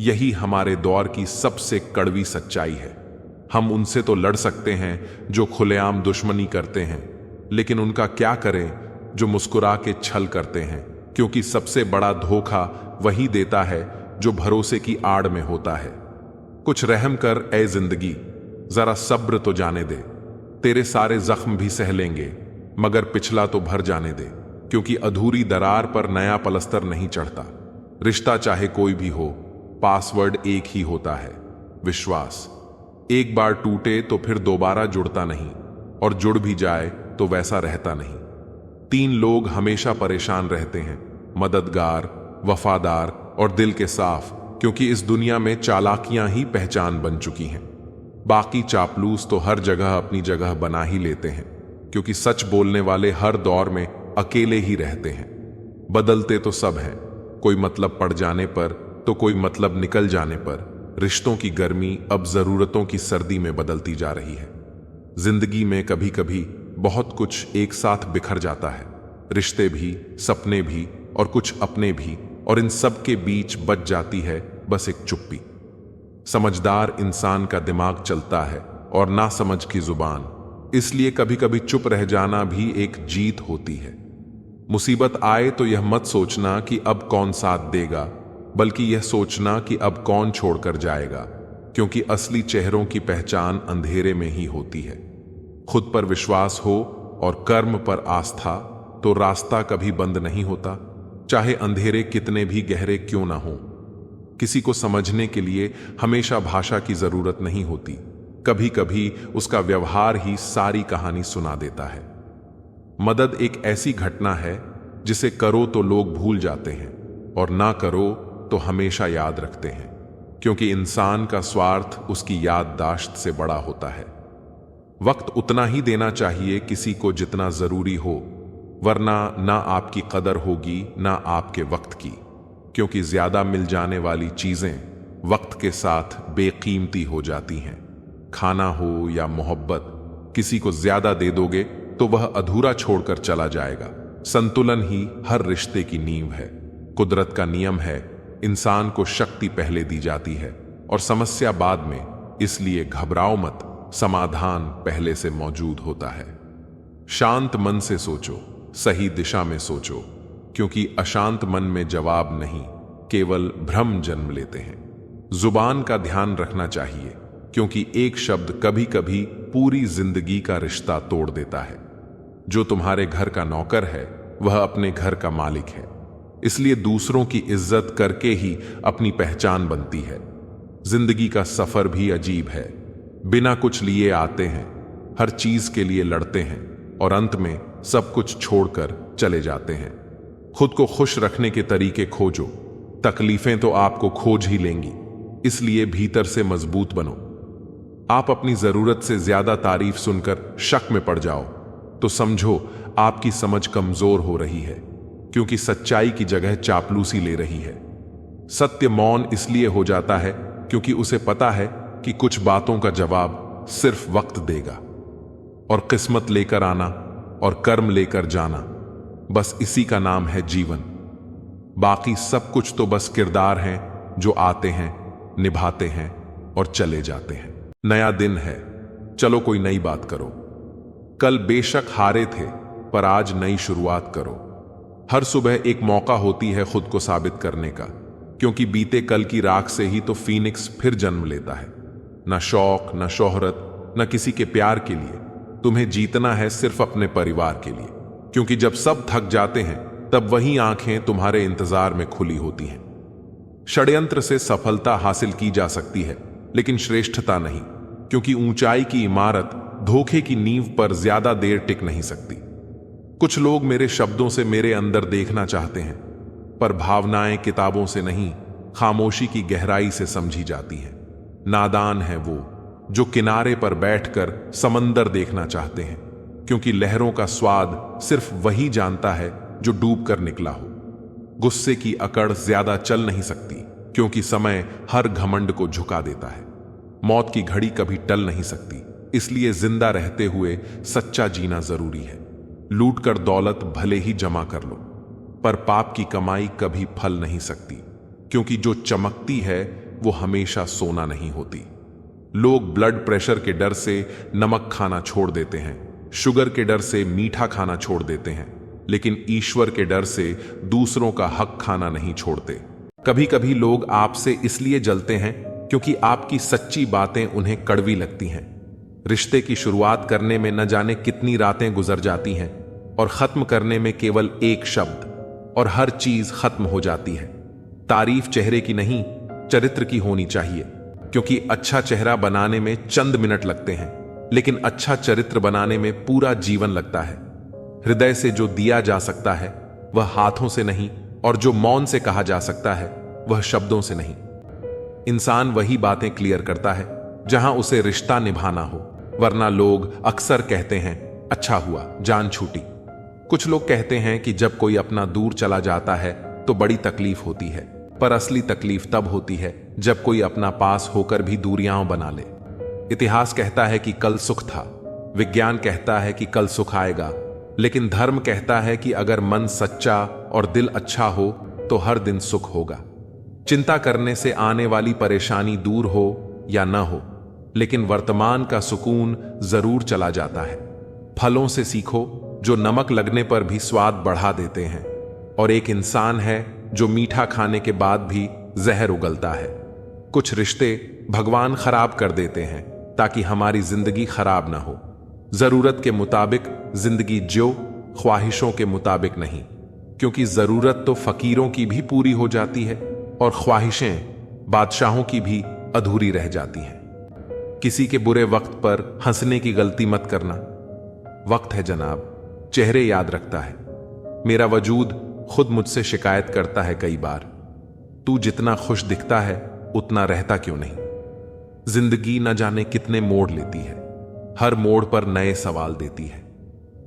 यही हमारे दौर की सबसे कड़वी सच्चाई है। हम उनसे तो लड़ सकते हैं जो खुलेआम दुश्मनी करते हैं, लेकिन उनका क्या करें जो मुस्कुरा के छल करते हैं, क्योंकि सबसे बड़ा धोखा वही देता है जो भरोसे की आड़ में होता है। कुछ रहम कर ए जिंदगी, जरा सब्र तो जाने दे। तेरे सारे जख्म भी सह लेंगे, मगर पिछला तो भर जाने दे, क्योंकि अधूरी दरार पर नया पलस्तर नहीं चढ़ता। रिश्ता चाहे कोई भी हो, पासवर्ड एक ही होता है, विश्वास। एक बार टूटे तो फिर दोबारा जुड़ता नहीं, और जुड़ भी जाए तो वैसा रहता नहीं। 3 लोग हमेशा परेशान रहते हैं, मददगार, वफादार और दिल के साफ, क्योंकि इस दुनिया में चालाकियां ही पहचान बन चुकी हैं। बाकी चापलूस तो हर जगह अपनी जगह बना ही लेते हैं, क्योंकि सच बोलने वाले हर दौर में अकेले ही रहते हैं। बदलते तो सब हैं, कोई मतलब पड़ जाने पर तो कोई मतलब निकल जाने पर। रिश्तों की गर्मी अब जरूरतों की सर्दी में बदलती जा रही है। जिंदगी में कभी कभी बहुत कुछ एक साथ बिखर जाता है, रिश्ते भी, सपने भी और कुछ अपने भी, और इन सब के बीच बच जाती है बस एक चुप्पी। समझदार इंसान का दिमाग चलता है और ना समझ की जुबान, इसलिए कभी कभी चुप रह जाना भी एक जीत होती है। मुसीबत आए तो यह मत सोचना कि अब कौन साथ देगा, बल्कि यह सोचना कि अब कौन छोड़कर जाएगा, क्योंकि असली चेहरों की पहचान अंधेरे में ही होती है। खुद पर विश्वास हो और कर्म पर आस्था, तो रास्ता कभी बंद नहीं होता, चाहे अंधेरे कितने भी गहरे क्यों ना हो। किसी को समझने के लिए हमेशा भाषा की जरूरत नहीं होती, कभी कभी उसका व्यवहार ही सारी कहानी सुना देता है। मदद एक ऐसी घटना है जिसे करो तो लोग भूल जाते हैं, और ना करो तो हमेशा याद रखते हैं, क्योंकि इंसान का स्वार्थ उसकी याददाश्त से बड़ा होता है। वक्त उतना ही देना चाहिए किसी को जितना जरूरी हो, वरना ना आपकी कदर होगी ना आपके वक्त की, क्योंकि ज्यादा मिल जाने वाली चीजें वक्त के साथ बेकीमती हो जाती हैं। खाना हो या मोहब्बत, किसी को ज्यादा दे दोगे तो वह अधूरा छोड़कर चला जाएगा। संतुलन ही हर रिश्ते की नींव है। कुदरत का नियम है, इंसान को शक्ति पहले दी जाती है और समस्या बाद में, इसलिए घबराओ मत, समाधान पहले से मौजूद होता है। शांत मन से सोचो, सही दिशा में सोचो, क्योंकि अशांत मन में जवाब नहीं, केवल भ्रम जन्म लेते हैं। जुबान का ध्यान रखना चाहिए, क्योंकि एक शब्द कभी कभी पूरी जिंदगी का रिश्ता तोड़ देता है। जो तुम्हारे घर का नौकर है वह अपने घर का मालिक है, इसलिए दूसरों की इज्जत करके ही अपनी पहचान बनती है। जिंदगी का सफर भी अजीब है, बिना कुछ लिए आते हैं, हर चीज के लिए लड़ते हैं और अंत में सब कुछ छोड़कर चले जाते हैं। खुद को खुश रखने के तरीके खोजो, तकलीफें तो आपको खोज ही लेंगी, इसलिए भीतर से मजबूत बनो। आप अपनी जरूरत से ज्यादा तारीफ सुनकर शक में पड़ जाओ तो समझो आपकी समझ कमजोर हो रही है, क्योंकि सच्चाई की जगह चापलूसी ले रही है। सत्य मौन इसलिए हो जाता है क्योंकि उसे पता है कि कुछ बातों का जवाब सिर्फ वक्त देगा, और किस्मत लेकर आना और कर्म लेकर जाना, बस इसी का नाम है जीवन। बाकी सब कुछ तो बस किरदार हैं जो आते हैं, निभाते हैं और चले जाते हैं। नया दिन है, चलो कोई नई बात करो। कल बेशक हारे थे, पर आज नई शुरुआत करो। हर सुबह एक मौका होती है खुद को साबित करने का, क्योंकि बीते कल की राख से ही तो फीनिक्स फिर जन्म लेता है। न शौक, न शोहरत, न किसी के प्यार के लिए, तुम्हें जीतना है सिर्फ अपने परिवार के लिए, क्योंकि जब सब थक जाते हैं तब वही आंखें तुम्हारे इंतजार में खुली होती हैं। षड्यंत्र से सफलता हासिल की जा सकती है, लेकिन श्रेष्ठता नहीं, क्योंकि ऊंचाई की इमारत धोखे की नींव पर ज्यादा देर टिक नहीं सकती। कुछ लोग मेरे शब्दों से मेरे अंदर देखना चाहते हैं, पर भावनाएं किताबों से नहीं, खामोशी की गहराई से समझी जाती हैं। नादान है वो जो किनारे पर बैठकर समंदर देखना चाहते हैं, क्योंकि लहरों का स्वाद सिर्फ वही जानता है जो डूब कर निकला हो। गुस्से की अकड़ ज्यादा चल नहीं सकती, क्योंकि समय हर घमंड को झुका देता है। मौत की घड़ी कभी टल नहीं सकती, इसलिए जिंदा रहते हुए सच्चा जीना जरूरी है। लूट कर दौलत भले ही जमा कर लो, पर पाप की कमाई कभी फल नहीं सकती, क्योंकि जो चमकती है वो हमेशा सोना नहीं होती। लोग ब्लड प्रेशर के डर से नमक खाना छोड़ देते हैं, शुगर के डर से मीठा खाना छोड़ देते हैं, लेकिन ईश्वर के डर से दूसरों का हक खाना नहीं छोड़ते। कभी कभी लोग आपसे इसलिए जलते हैं क्योंकि आपकी सच्ची बातें उन्हें कड़वी लगती हैं। रिश्ते की शुरुआत करने में न जाने कितनी रातें गुजर जाती हैं और खत्म करने में केवल एक शब्द और हर चीज खत्म हो जाती है। तारीफ चेहरे की नहीं, चरित्र की होनी चाहिए, क्योंकि अच्छा चेहरा बनाने में चंद मिनट लगते हैं, लेकिन अच्छा चरित्र बनाने में पूरा जीवन लगता है। हृदय से जो दिया जा सकता है वह हाथों से नहीं, और जो मौन से कहा जा सकता है वह शब्दों से नहीं। इंसान वही बातें क्लियर करता है जहां उसे रिश्ता निभाना हो, वरना लोग अक्सर कहते हैं अच्छा हुआ जान छूटी। कुछ लोग कहते हैं कि जब कोई अपना दूर चला जाता है तो बड़ी तकलीफ होती है, पर असली तकलीफ तब होती है जब कोई अपना पास होकर भी दूरियां बना ले। इतिहास कहता है कि कल सुख था, विज्ञान कहता है कि कल सुख आएगा, लेकिन धर्म कहता है कि अगर मन सच्चा और दिल अच्छा हो तो हर दिन सुख होगा। चिंता करने से आने वाली परेशानी दूर हो या न हो, लेकिन वर्तमान का सुकून जरूर चला जाता है। फलों से सीखो जो नमक लगने पर भी स्वाद बढ़ा देते हैं, और एक इंसान है जो मीठा खाने के बाद भी जहर उगलता है। कुछ रिश्ते भगवान खराब कर देते हैं ताकि हमारी जिंदगी खराब ना हो। जरूरत के मुताबिक जिंदगी जियो, ख्वाहिशों के मुताबिक नहीं, क्योंकि जरूरत तो फकीरों की भी पूरी हो जाती है और ख्वाहिशें बादशाहों की भी अधूरी रह जाती हैं। किसी के बुरे वक्त पर हंसने की गलती मत करना। वक्त है जनाब, चेहरे याद रखता है। मेरा वजूद खुद मुझसे शिकायत करता है कई बार, तू जितना खुश दिखता है उतना रहता क्यों नहीं। जिंदगी न जाने कितने मोड़ लेती है, हर मोड़ पर नए सवाल देती है।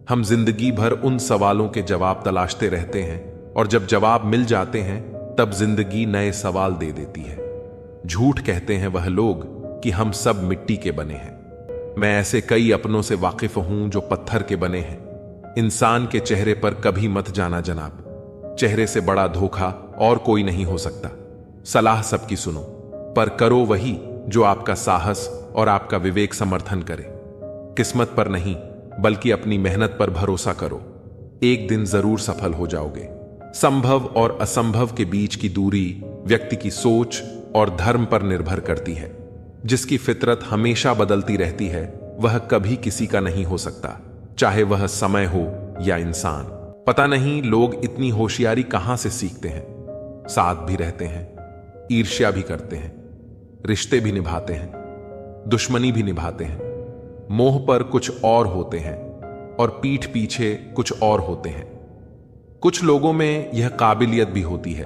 हम जिंदगी भर उन सवालों के जवाब तलाशते रहते हैं, और जब जवाब मिल जाते हैं तब जिंदगी नए सवाल दे देती है। झूठ कहते हैं वह लोग कि हम सब मिट्टी के बने हैं। मैं ऐसे कई अपनों से वाकिफ हूं जो पत्थर के बने हैं। इंसान के चेहरे पर कभी मत जाना जनाब, चेहरे से बड़ा धोखा और कोई नहीं हो सकता। सलाह सबकी सुनो, पर करो वही जो आपका साहस और आपका विवेक समर्थन करे। किस्मत पर नहीं बल्कि अपनी मेहनत पर भरोसा करो, एक दिन जरूर सफल हो जाओगे। संभव और असंभव के बीच की दूरी व्यक्ति की सोच और धर्म पर निर्भर करती है। जिसकी फितरत हमेशा बदलती रहती है वह कभी किसी का नहीं हो सकता, चाहे वह समय हो या इंसान। पता नहीं लोग इतनी होशियारी कहां से सीखते हैं। साथ भी रहते हैं, ईर्ष्या भी करते हैं, रिश्ते भी निभाते हैं, दुश्मनी भी निभाते हैं, मोह पर कुछ और होते हैं और पीठ पीछे कुछ और होते हैं। कुछ लोगों में यह काबिलियत भी होती है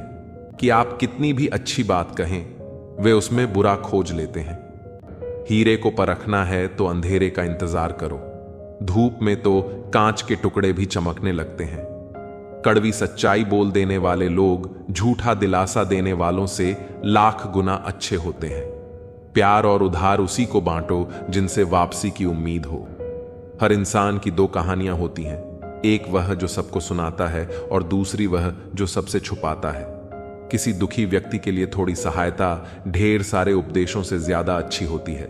कि आप कितनी भी अच्छी बात कहें वे उसमें बुरा खोज लेते हैं। हीरे को परखना है तो अंधेरे का इंतजार करो, धूप में तो कांच के टुकड़े भी चमकने लगते हैं। कड़वी सच्चाई बोल देने वाले लोग झूठा दिलासा देने वालों से लाख गुना अच्छे होते हैं। प्यार और उधार उसी को बांटो जिनसे वापसी की उम्मीद हो। हर इंसान की दो कहानियां होती हैं, एक वह जो सबको सुनाता है और दूसरी वह जो सबसे छुपाता है। किसी दुखी व्यक्ति के लिए थोड़ी सहायता ढेर सारे उपदेशों से ज्यादा अच्छी होती है।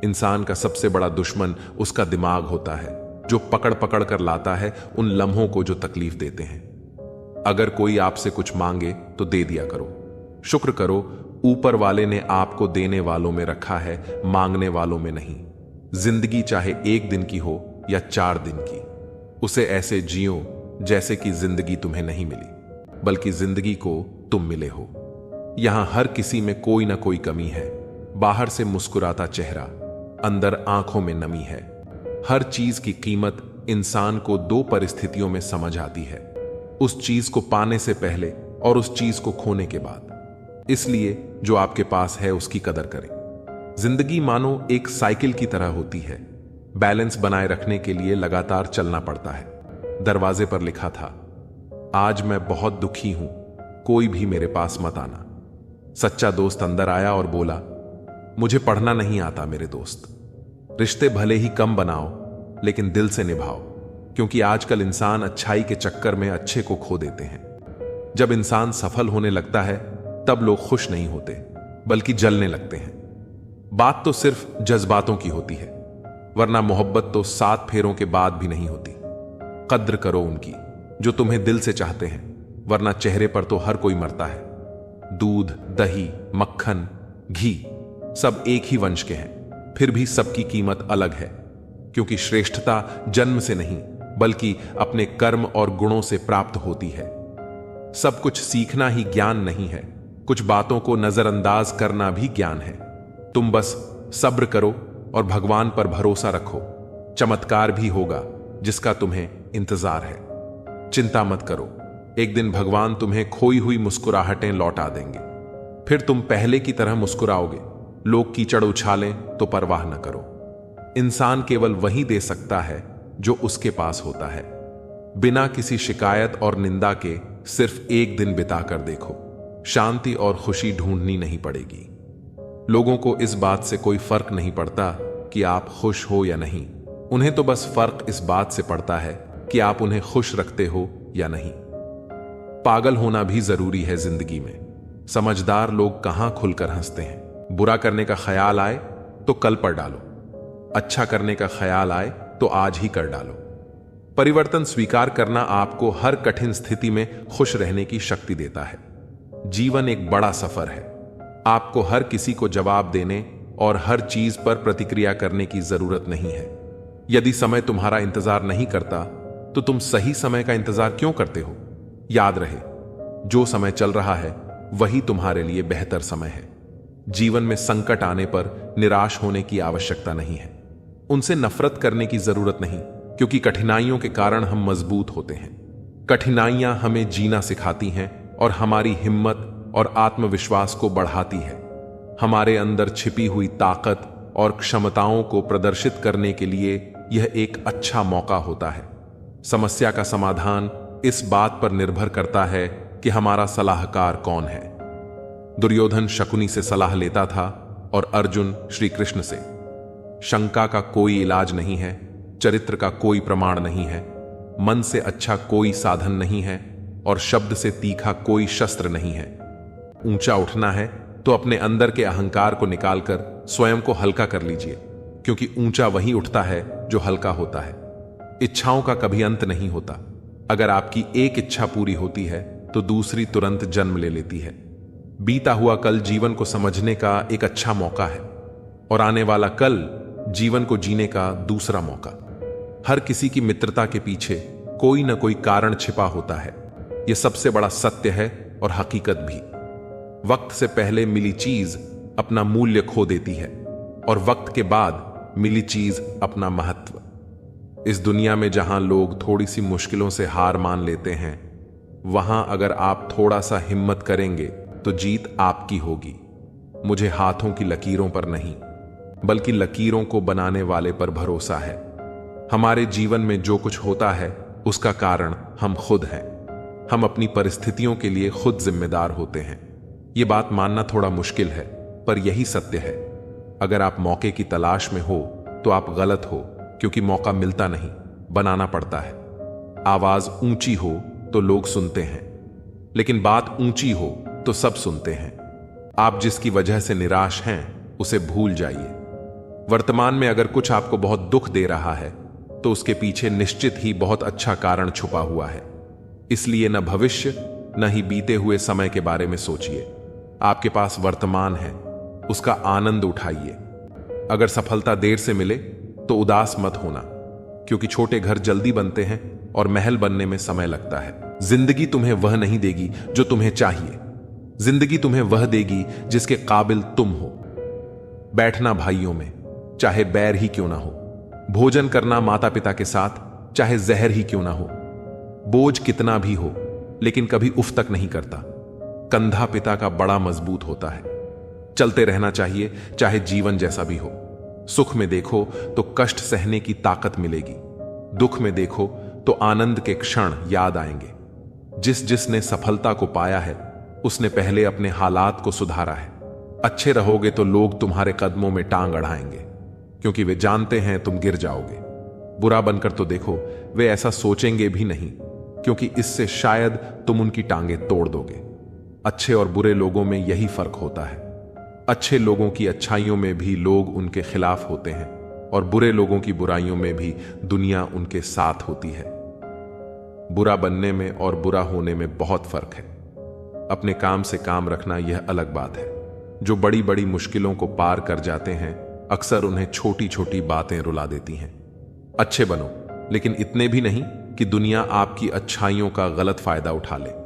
इंसान का सबसे बड़ा दुश्मन उसका दिमाग होता है, जो पकड़ पकड़ कर लाता है उन लम्हों को जो तकलीफ देते हैं। अगर कोई आपसे कुछ मांगे तो दे दिया करो, शुक्र करो ऊपर वाले ने आपको देने वालों में रखा है, मांगने वालों में नहीं। जिंदगी चाहे एक दिन की हो या 4 दिन की, उसे ऐसे जियो जैसे कि जिंदगी तुम्हें नहीं मिली, बल्कि जिंदगी को तुम मिले हो। यहां हर किसी में कोई ना कोई कमी है। बाहर से मुस्कुराता चेहरा, अंदर आंखों में नमी है। हर चीज की कीमत इंसान को 2 परिस्थितियों में समझ आती है, उस चीज को पाने से पहले और उस चीज को खोने के बाद। इसलिए जो आपके पास है उसकी कदर करें। जिंदगी मानो एक साइकिल की तरह होती है, बैलेंस बनाए रखने के लिए लगातार चलना पड़ता है। दरवाजे पर लिखा था, आज मैं बहुत दुखी हूं, कोई भी मेरे पास मत आना। सच्चा दोस्त अंदर आया और बोला, मुझे पढ़ना नहीं आता मेरे दोस्त। रिश्ते भले ही कम बनाओ लेकिन दिल से निभाओ, क्योंकि आजकल इंसान अच्छाई के चक्कर में अच्छे को खो देते हैं। जब इंसान सफल होने लगता है तब लोग खुश नहीं होते बल्कि जलने लगते हैं। बात तो सिर्फ जज्बातों की होती है, वरना मोहब्बत तो 7 फेरों के बाद भी नहीं होती। कद्र करो उनकी जो तुम्हें दिल से चाहते हैं, वरना चेहरे पर तो हर कोई मरता है। दूध, दही, मक्खन, घी सब एक ही वंश के हैं, फिर भी सबकी कीमत अलग है, क्योंकि श्रेष्ठता जन्म से नहीं बल्कि अपने कर्म और गुणों से प्राप्त होती है। सब कुछ सीखना ही ज्ञान नहीं है, कुछ बातों को नजरअंदाज करना भी ज्ञान है। तुम बस सब्र करो और भगवान पर भरोसा रखो, चमत्कार भी होगा जिसका तुम्हें इंतजार है। चिंता मत करो, एक दिन भगवान तुम्हें खोई हुई मुस्कुराहटें लौटा देंगे, फिर तुम पहले की तरह मुस्कुराओगे। लोग कीचड़ उछालें तो परवाह न करो। इंसान केवल वही दे सकता है जो उसके पास होता है। बिना किसी शिकायत और निंदा के सिर्फ एक दिन बिता कर देखो, शांति और खुशी ढूंढनी नहीं पड़ेगी। लोगों को इस बात से कोई फर्क नहीं पड़ता कि आप खुश हो या नहीं, उन्हें तो बस फर्क इस बात से पड़ता है कि आप उन्हें खुश रखते हो या नहीं। पागल होना भी जरूरी है जिंदगी में। समझदार लोग कहां खुलकर हंसते हैं। बुरा करने का ख्याल आए तो कल पर डालो, अच्छा करने का ख्याल आए तो आज ही कर डालो। परिवर्तन स्वीकार करना आपको हर कठिन स्थिति में खुश रहने की शक्ति देता है। जीवन एक बड़ा सफर है, आपको हर किसी को जवाब देने और हर चीज पर प्रतिक्रिया करने की जरूरत नहीं है। यदि समय तुम्हारा इंतजार नहीं करता तो तुम सही समय का इंतजार क्यों करते हो? याद रहे, जो समय चल रहा है वही तुम्हारे लिए बेहतर समय है। जीवन में संकट आने पर निराश होने की आवश्यकता नहीं है, उनसे नफरत करने की जरूरत नहीं, क्योंकि कठिनाइयों के कारण हम मजबूत होते हैं। कठिनाइयां हमें जीना सिखाती हैं और हमारी हिम्मत और आत्मविश्वास को बढ़ाती है। हमारे अंदर छिपी हुई ताकत और क्षमताओं को प्रदर्शित करने के लिए यह एक अच्छा मौका होता है। समस्या का समाधान इस बात पर निर्भर करता है कि हमारा सलाहकार कौन है। दुर्योधन शकुनी से सलाह लेता था और अर्जुन श्री कृष्ण से। शंका का कोई इलाज नहीं है, चरित्र का कोई प्रमाण नहीं है, मन से अच्छा कोई साधन नहीं है और शब्द से तीखा कोई शस्त्र नहीं है। ऊंचा उठना है तो अपने अंदर के अहंकार को निकालकर स्वयं को हल्का कर लीजिए, क्योंकि ऊंचा वही उठता है जो हल्का होता है। इच्छाओं का कभी अंत नहीं होता। अगर आपकी एक इच्छा पूरी होती है तो दूसरी तुरंत जन्म ले लेती है। बीता हुआ कल जीवन को समझने का एक अच्छा मौका है और आने वाला कल जीवन को जीने का दूसरा मौका। हर किसी की मित्रता के पीछे कोई न कोई कारण छिपा होता है, यह सबसे बड़ा सत्य है और हकीकत भी। वक्त से पहले मिली चीज अपना मूल्य खो देती है और वक्त के बाद मिली चीज अपना महत्व। इस दुनिया में जहां लोग थोड़ी सी मुश्किलों से हार मान लेते हैं, वहां अगर आप थोड़ा सा हिम्मत करेंगे तो जीत आपकी होगी। मुझे हाथों की लकीरों पर नहीं बल्कि लकीरों को बनाने वाले पर भरोसा है। हमारे जीवन में जो कुछ होता है उसका कारण हम खुद हैं। हम अपनी परिस्थितियों के लिए खुद जिम्मेदार होते हैं। यह बात मानना थोड़ा मुश्किल है, पर यही सत्य है। अगर आप मौके की तलाश में हो तो आप गलत हो, क्योंकि मौका मिलता नहीं, बनाना पड़ता है। आवाज ऊंची हो तो लोग सुनते हैं, लेकिन बात ऊंची हो तो सब सुनते हैं। आप जिसकी वजह से निराश हैं उसे भूल जाइए। वर्तमान में अगर कुछ आपको बहुत दुख दे रहा है तो उसके पीछे निश्चित ही बहुत अच्छा कारण छुपा हुआ है। इसलिए न भविष्य न ही बीते हुए समय के बारे में सोचिए। आपके पास वर्तमान है, उसका आनंद उठाइए। अगर सफलता देर से मिले तो उदास मत होना, क्योंकि छोटे घर जल्दी बनते हैं और महल बनने में समय लगता है। जिंदगी तुम्हें वह नहीं देगी जो तुम्हें चाहिए, जिंदगी तुम्हें वह देगी जिसके काबिल तुम हो। बैठना भाइयों में, चाहे बैर ही क्यों ना हो। भोजन करना माता पिता के साथ, चाहे जहर ही क्यों ना हो। बोझ कितना भी हो लेकिन कभी उफ तक नहीं करता। कंधा पिता का बड़ा मजबूत होता है। चलते रहना चाहिए चाहे जीवन जैसा भी हो। सुख में देखो तो कष्ट सहने की ताकत मिलेगी, दुख में देखो तो आनंद के क्षण याद आएंगे। जिसने सफलता को पाया है उसने पहले अपने हालात को सुधारा है। अच्छे रहोगे तो लोग तुम्हारे कदमों में टांग अड़ाएंगे, क्योंकि वे जानते हैं तुम गिर जाओगे। बुरा बनकर तो देखो, वे ऐसा सोचेंगे भी नहीं, क्योंकि इससे शायद तुम उनकी टांगें तोड़ दोगे। अच्छे और बुरे लोगों में यही फर्क होता है। अच्छे लोगों की अच्छाइयों में भी लोग उनके खिलाफ होते हैं और बुरे लोगों की बुराइयों में भी दुनिया उनके साथ होती है। बुरा बनने में और बुरा होने में बहुत फर्क है। अपने काम से काम रखना यह अलग बात है। जो बड़ी बड़ी मुश्किलों को पार कर जाते हैं, अक्सर उन्हें छोटी छोटी बातें रुला देती हैं। अच्छे बनो, लेकिन इतने भी नहीं कि दुनिया आपकी अच्छाइयों का गलत फायदा उठा ले।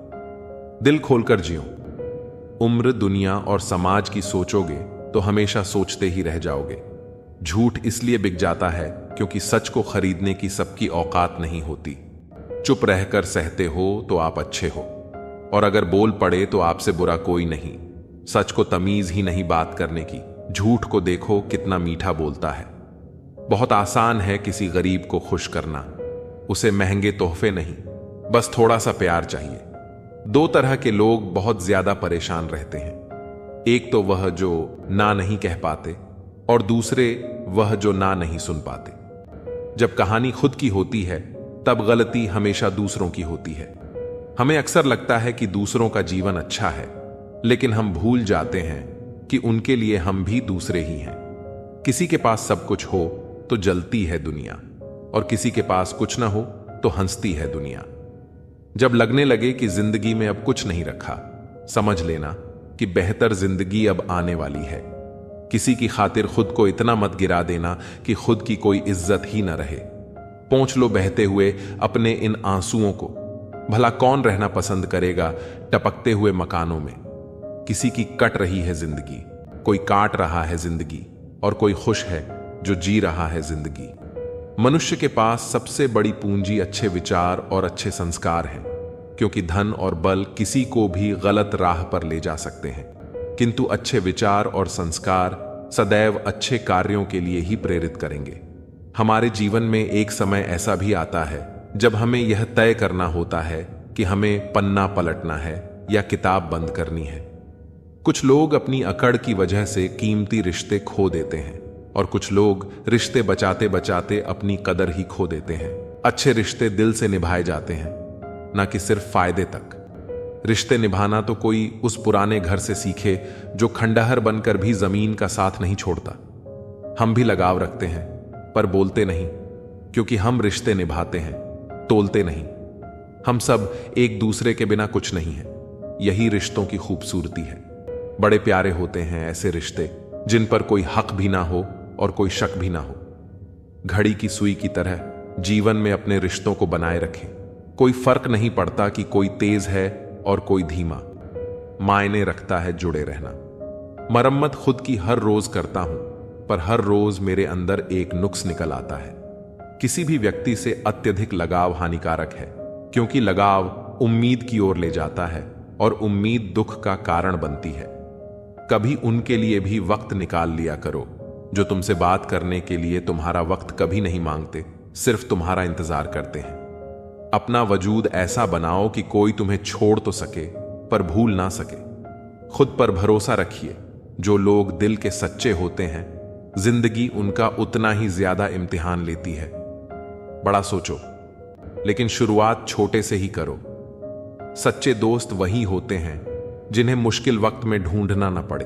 दिल खोलकर जियो। उम्र, दुनिया और समाज की सोचोगे तो हमेशा सोचते ही रह जाओगे। झूठ इसलिए बिक जाता है क्योंकि सच को खरीदने की सबकी औकात नहीं होती। चुप रहकर सहते हो तो आप अच्छे हो, और अगर बोल पड़े तो आपसे बुरा कोई नहीं। सच को तमीज ही नहीं बात करने की। झूठ को देखो कितना मीठा बोलता है। बहुत आसान है किसी गरीब को खुश करना। उसे महंगे तोहफे नहीं, बस थोड़ा सा प्यार चाहिए। दो तरह के लोग बहुत ज्यादा परेशान रहते हैं। एक तो वह जो ना नहीं कह पाते, और दूसरे वह जो ना नहीं सुन पाते। जब कहानी खुद की होती है तब गलती हमेशा दूसरों की होती है। हमें अक्सर लगता है कि दूसरों का जीवन अच्छा है, लेकिन हम भूल जाते हैं कि उनके लिए हम भी दूसरे ही हैं। किसी के पास सब कुछ हो तो जलती है दुनिया, और किसी के पास कुछ ना हो तो हंसती है दुनिया। जब लगने लगे कि जिंदगी में अब कुछ नहीं रखा, समझ लेना कि बेहतर जिंदगी अब आने वाली है। किसी की खातिर खुद को इतना मत गिरा देना कि खुद की कोई इज्जत ही न रहे। पोंछ लो बहते हुए अपने इन आंसुओं को। भला कौन रहना पसंद करेगा टपकते हुए मकानों में। किसी की कट रही है जिंदगी, कोई काट रहा है जिंदगी, और कोई खुश है जो जी रहा है जिंदगी। मनुष्य के पास सबसे बड़ी पूंजी अच्छे विचार और अच्छे संस्कार हैं, क्योंकि धन और बल किसी को भी गलत राह पर ले जा सकते हैं, किंतु अच्छे विचार और संस्कार सदैव अच्छे कार्यों के लिए ही प्रेरित करेंगे। हमारे जीवन में एक समय ऐसा भी आता है जब हमें यह तय करना होता है कि हमें पन्ना पलटना है या किताब बंद करनी है। कुछ लोग अपनी अकड़ की वजह से कीमती रिश्ते खो देते हैं, और कुछ लोग रिश्ते बचाते बचाते अपनी कदर ही खो देते हैं। अच्छे रिश्ते दिल से निभाए जाते हैं, ना कि सिर्फ फायदे तक। रिश्ते निभाना तो कोई उस पुराने घर से सीखे जो खंडहर बनकर भी जमीन का साथ नहीं छोड़ता। हम भी लगाव रखते हैं, पर बोलते नहीं, क्योंकि हम रिश्ते निभाते हैं, तोलते नहीं। हम सब एक दूसरे के बिना कुछ नहीं है। यही रिश्तों की खूबसूरती है। बड़े प्यारे होते हैं ऐसे रिश्ते जिन पर कोई हक भी ना हो और कोई शक भी ना हो। घड़ी की सुई की तरह जीवन में अपने रिश्तों को बनाए रखें। कोई फर्क नहीं पड़ता कि कोई तेज है और कोई धीमा, मायने रखता है जुड़े रहना। मरम्मत खुद की हर रोज करता हूं, पर हर रोज मेरे अंदर एक नुक्स निकल आता है। किसी भी व्यक्ति से अत्यधिक लगाव हानिकारक है, क्योंकि लगाव उम्मीद की ओर ले जाता है, और उम्मीद दुख का कारण बनती है। कभी उनके लिए भी वक्त निकाल लिया करो जो तुमसे बात करने के लिए तुम्हारा वक्त कभी नहीं मांगते, सिर्फ तुम्हारा इंतजार करते हैं। अपना वजूद ऐसा बनाओ कि कोई तुम्हें छोड़ तो सके पर भूल ना सके। खुद पर भरोसा रखिए। जो लोग दिल के सच्चे होते हैं, जिंदगी उनका उतना ही ज्यादा इम्तिहान लेती है। बड़ा सोचो, लेकिन शुरुआत छोटे से ही करो। सच्चे दोस्त वही होते हैं जिन्हें मुश्किल वक्त में ढूंढना न पड़े।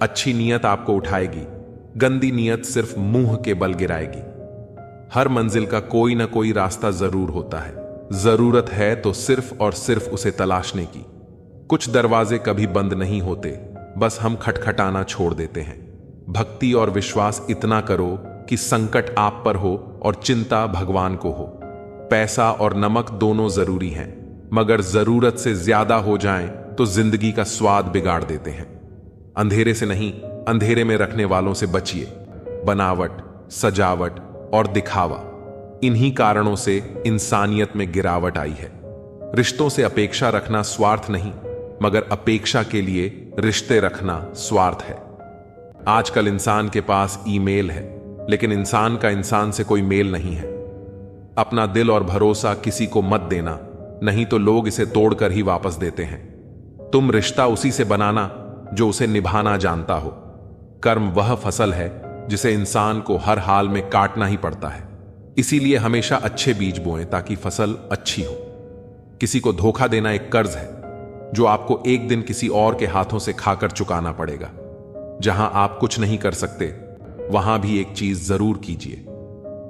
अच्छी नीयत आपको उठाएगी, गंदी नीयत सिर्फ मुंह के बल गिराएगी। हर मंजिल का कोई ना कोई रास्ता जरूर होता है। जरूरत है तो सिर्फ और सिर्फ उसे तलाशने की। कुछ दरवाजे कभी बंद नहीं होते, बस हम खटखटाना छोड़ देते हैं। भक्ति और विश्वास इतना करो कि संकट आप पर हो और चिंता भगवान को हो। पैसा और नमक दोनों जरूरी हैं, मगर जरूरत से ज्यादा हो जाएं तो जिंदगी का स्वाद बिगाड़ देते हैं। अंधेरे से नहीं, अंधेरे में रखने वालों से बचिए। बनावट, सजावट और दिखावा, इन्हीं कारणों से इंसानियत में गिरावट आई है। रिश्तों से अपेक्षा रखना स्वार्थ नहीं, मगर अपेक्षा के लिए रिश्ते रखना स्वार्थ है। आजकल इंसान के पास ईमेल है, लेकिन इंसान का इंसान से कोई मेल नहीं है। अपना दिल और भरोसा किसी को मत देना, नहीं तो लोग इसे तोड़कर ही वापस देते हैं। तुम रिश्ता उसी से बनाना जो उसे निभाना जानता हो। कर्म वह फसल है जिसे इंसान को हर हाल में काटना ही पड़ता है। इसीलिए हमेशा अच्छे बीज बोएं ताकि फसल अच्छी हो। किसी को धोखा देना एक कर्ज है जो आपको एक दिन किसी और के हाथों से खाकर चुकाना पड़ेगा। जहां आप कुछ नहीं कर सकते, वहां भी एक चीज जरूर कीजिए,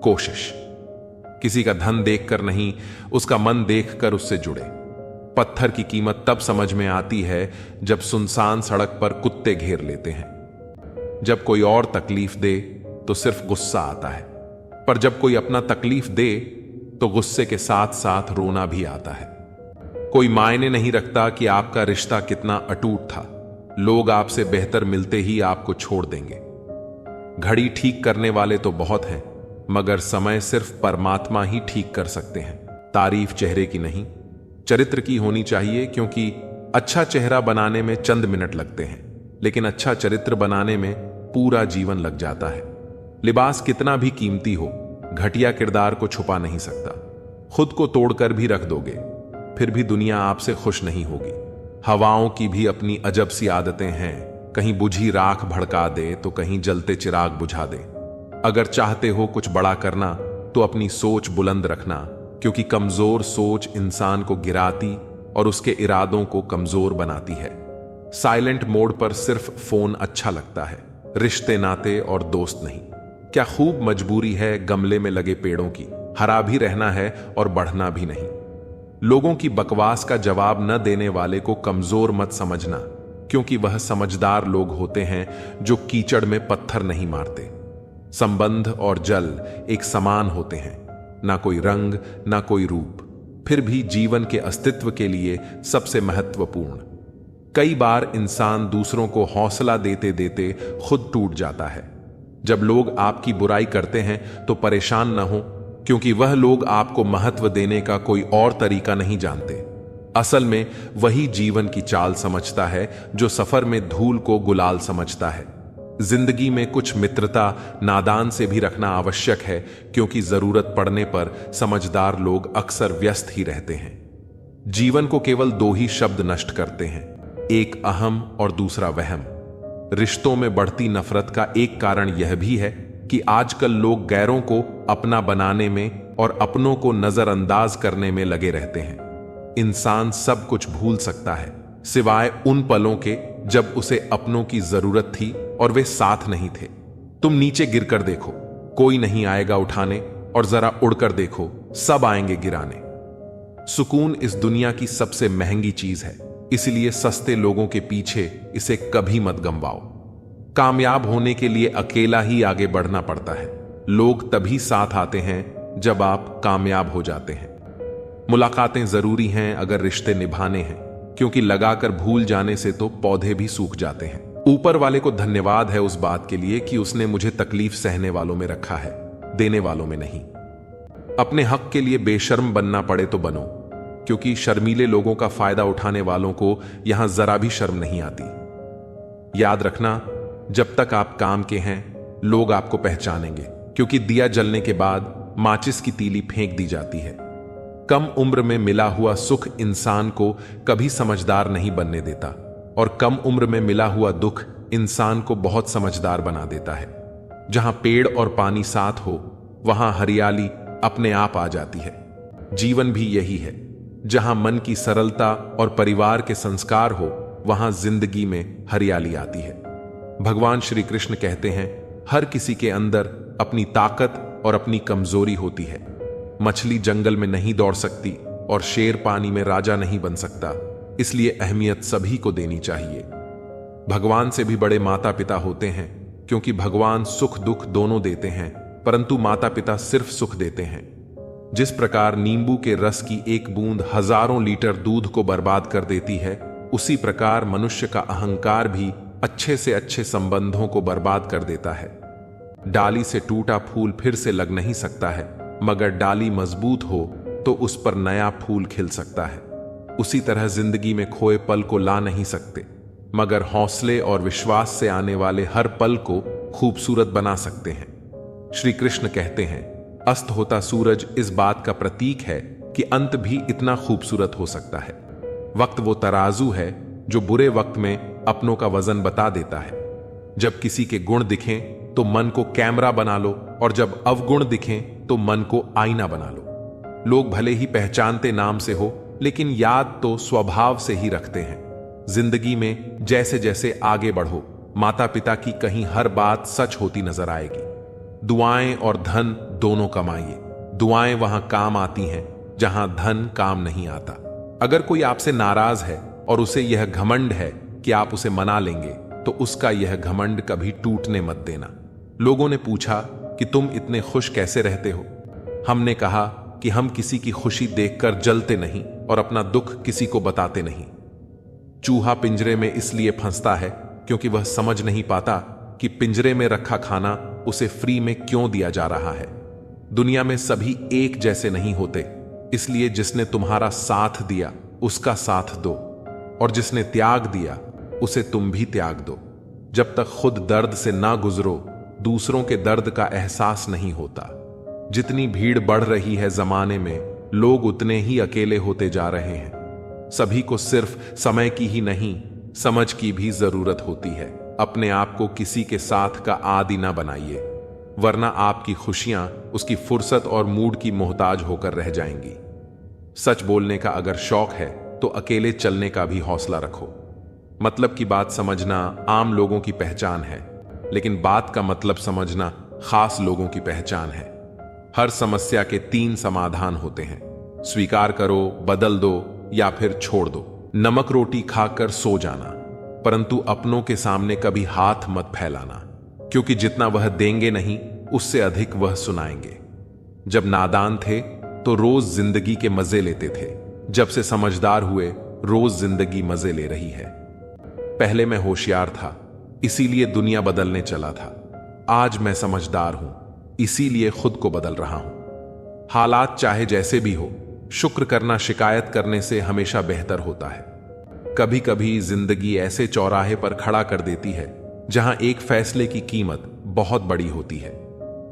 कोशिश। किसी का धन देखकर नहीं, उसका मन देखकर उससे जुड़े। पत्थर की कीमत तब समझ में आती है जब सुनसान सड़क पर कुत्ते घेर लेते हैं। जब कोई और तकलीफ दे तो सिर्फ गुस्सा आता है, पर जब कोई अपना तकलीफ दे तो गुस्से के साथ साथ रोना भी आता है। कोई मायने नहीं रखता कि आपका रिश्ता कितना अटूट था, लोग आपसे बेहतर मिलते ही आपको छोड़ देंगे। घड़ी ठीक करने वाले तो बहुत हैं, मगर समय सिर्फ परमात्मा ही ठीक कर सकते हैं। तारीफ चेहरे की नहीं, चरित्र की होनी चाहिए, क्योंकि अच्छा चेहरा बनाने में चंद मिनट लगते हैं, लेकिन अच्छा चरित्र बनाने में पूरा जीवन लग जाता है। लिबास कितना भी कीमती हो, घटिया किरदार को छुपा नहीं सकता। खुद को तोड़कर भी रख दोगे, फिर भी दुनिया आपसे खुश नहीं होगी। हवाओं की भी अपनी अजब सी आदतें हैं, कहीं बुझी राख भड़का दे तो कहीं जलते चिराग बुझा दे। अगर चाहते हो कुछ बड़ा करना तो अपनी सोच बुलंद रखना, क्योंकि कमजोर सोच इंसान को गिराती और उसके इरादों को कमजोर बनाती है। साइलेंट मोड पर सिर्फ फोन अच्छा लगता है, रिश्ते नाते और दोस्त नहीं। क्या खूब मजबूरी है गमले में लगे पेड़ों की, हरा भी रहना है और बढ़ना भी नहीं। लोगों की बकवास का जवाब न देने वाले को कमजोर मत समझना, क्योंकि वह समझदार लोग होते हैं जो कीचड़ में पत्थर नहीं मारते। संबंध और जल एक समान होते हैं, ना कोई रंग ना कोई रूप, फिर भी जीवन के अस्तित्व के लिए सबसे महत्वपूर्ण। कई बार इंसान दूसरों को हौसला देते देते खुद टूट जाता है। जब लोग आपकी बुराई करते हैं तो परेशान न हो, क्योंकि वह लोग आपको महत्व देने का कोई और तरीका नहीं जानते। असल में वही जीवन की चाल समझता है जो सफर में धूल को गुलाल समझता है। जिंदगी में कुछ मित्रता नादान से भी रखना आवश्यक है, क्योंकि जरूरत पड़ने पर समझदार लोग अक्सर व्यस्त ही रहते हैं। जीवन को केवल दो ही शब्द नष्ट करते हैं, एक अहम और दूसरा वहम। रिश्तों में बढ़ती नफरत का एक कारण यह भी है कि आजकल लोग गैरों को अपना बनाने में और अपनों को नजरअंदाज करने में लगे रहते हैं। इंसान सब कुछ भूल सकता है, सिवाय उन पलों के जब उसे अपनों की जरूरत थी और वे साथ नहीं थे। तुम नीचे गिरकर देखो, कोई नहीं आएगा उठाने, और जरा उड़कर देखो, सब आएंगे गिराने। सुकून इस दुनिया की सबसे महंगी चीज है, इसलिए सस्ते लोगों के पीछे इसे कभी मत गंवाओ। कामयाब होने के लिए अकेला ही आगे बढ़ना पड़ता है। लोग तभी साथ आते हैं जब आप कामयाब हो जाते हैं। मुलाकातें जरूरी हैं अगर रिश्ते निभाने हैं, क्योंकि लगाकर भूल जाने से तो पौधे भी सूख जाते हैं। ऊपर वाले को धन्यवाद है उस बात के लिए कि उसने मुझे तकलीफ सहने वालों में रखा है, देने वालों में नहीं। अपने हक के लिए बेशर्म बनना पड़े तो बनो, क्योंकि शर्मीले लोगों का फायदा उठाने वालों को यहां जरा भी शर्म नहीं आती। याद रखना, जब तक आप काम के हैं लोग आपको पहचानेंगे, क्योंकि दिया जलने के बाद माचिस की तीली फेंक दी जाती है। कम उम्र में मिला हुआ सुख इंसान को कभी समझदार नहीं बनने देता, और कम उम्र में मिला हुआ दुख इंसान को बहुत समझदार बना देता है। जहां पेड़ और पानी साथ हो, वहां हरियाली अपने आप आ जाती है। जीवन भी यही है, जहां मन की सरलता और परिवार के संस्कार हो, वहां जिंदगी में हरियाली आती है। भगवान श्री कृष्ण कहते हैं, हर किसी के अंदर अपनी ताकत और अपनी कमजोरी होती है। मछली जंगल में नहीं दौड़ सकती और शेर पानी में राजा नहीं बन सकता, इसलिए अहमियत सभी को देनी चाहिए। भगवान से भी बड़े माता पिता होते हैं, क्योंकि भगवान सुख दुख दोनों देते हैं, परंतु माता पिता सिर्फ सुख देते हैं। जिस प्रकार नींबू के रस की एक बूंद हजारों लीटर दूध को बर्बाद कर देती है, उसी प्रकार मनुष्य का अहंकार भी अच्छे से अच्छे संबंधों को बर्बाद कर देता है। डाली से टूटा फूल फिर से लग नहीं सकता है, मगर डाली मजबूत हो तो उस पर नया फूल खिल सकता है। उसी तरह जिंदगी में खोए पल को ला नहीं सकते, मगर हौसले और विश्वास से आने वाले हर पल को खूबसूरत बना सकते हैं। श्री कृष्ण कहते हैं, अस्त होता सूरज इस बात का प्रतीक है कि अंत भी इतना खूबसूरत हो सकता है। वक्त वो तराजू है जो बुरे वक्त में अपनों का वजन बता देता है। जब किसी के गुण दिखें तो मन को कैमरा बना लो, और जब अवगुण दिखें तो मन को आईना बना लो। लोग भले ही पहचानते नाम से हो, लेकिन याद तो स्वभाव से ही रखते हैं। जिंदगी में जैसे जैसे आगे बढ़ो, माता पिता की कहीं हर बात सच होती नजर आएगी। दुआएं और धन दोनों कमाइए। दुआएं वहां काम आती हैं जहां धन काम नहीं आता। अगर कोई आपसे नाराज है और उसे यह घमंड है कि आप उसे मना लेंगे, तो उसका यह घमंड कभी टूटने मत देना। लोगों ने पूछा कि तुम इतने खुश कैसे रहते हो? हमने कहा कि हम किसी की खुशी देखकर जलते नहीं और अपना दुख किसी को बताते नहीं। चूहा पिंजरे में इसलिए फंसता है क्योंकि वह समझ नहीं पाता कि पिंजरे में रखा खाना उसे फ्री में क्यों दिया जा रहा है। दुनिया में सभी एक जैसे नहीं होते, इसलिए जिसने तुम्हारा साथ दिया उसका साथ दो, और जिसने त्याग दिया उसे तुम भी त्याग दो। जब तक खुद दर्द से ना गुजरो, दूसरों के दर्द का एहसास नहीं होता। जितनी भीड़ बढ़ रही है जमाने में, लोग उतने ही अकेले होते जा रहे हैं। सभी को सिर्फ समय की ही नहीं, समझ की भी जरूरत होती है। अपने आप को किसी के साथ का आदी ना बनाइए, वरना आपकी खुशियां उसकी फुर्सत और मूड की मोहताज होकर रह जाएंगी। सच बोलने का अगर शौक है तो अकेले चलने का भी हौसला रखो। मतलब की बात समझना आम लोगों की पहचान है, लेकिन बात का मतलब समझना खास लोगों की पहचान है। हर समस्या के 3 समाधान होते हैं: स्वीकार करो, बदल दो या फिर छोड़ दो। नमक रोटी खाकर सो जाना, परंतु अपनों के सामने कभी हाथ मत फैलाना, क्योंकि जितना वह देंगे नहीं उससे अधिक वह सुनाएंगे। जब नादान थे तो रोज जिंदगी के मजे लेते थे, जब से समझदार हुए रोज जिंदगी मजे ले रही है। पहले मैं होशियार था, इसीलिए दुनिया बदलने चला था। आज मैं समझदार हूं, इसीलिए खुद को बदल रहा हूं। हालात चाहे जैसे भी हो, शुक्र करना शिकायत करने से हमेशा बेहतर होता है। कभी कभी जिंदगी ऐसे चौराहे पर खड़ा कर देती है जहां एक फैसले की कीमत बहुत बड़ी होती है।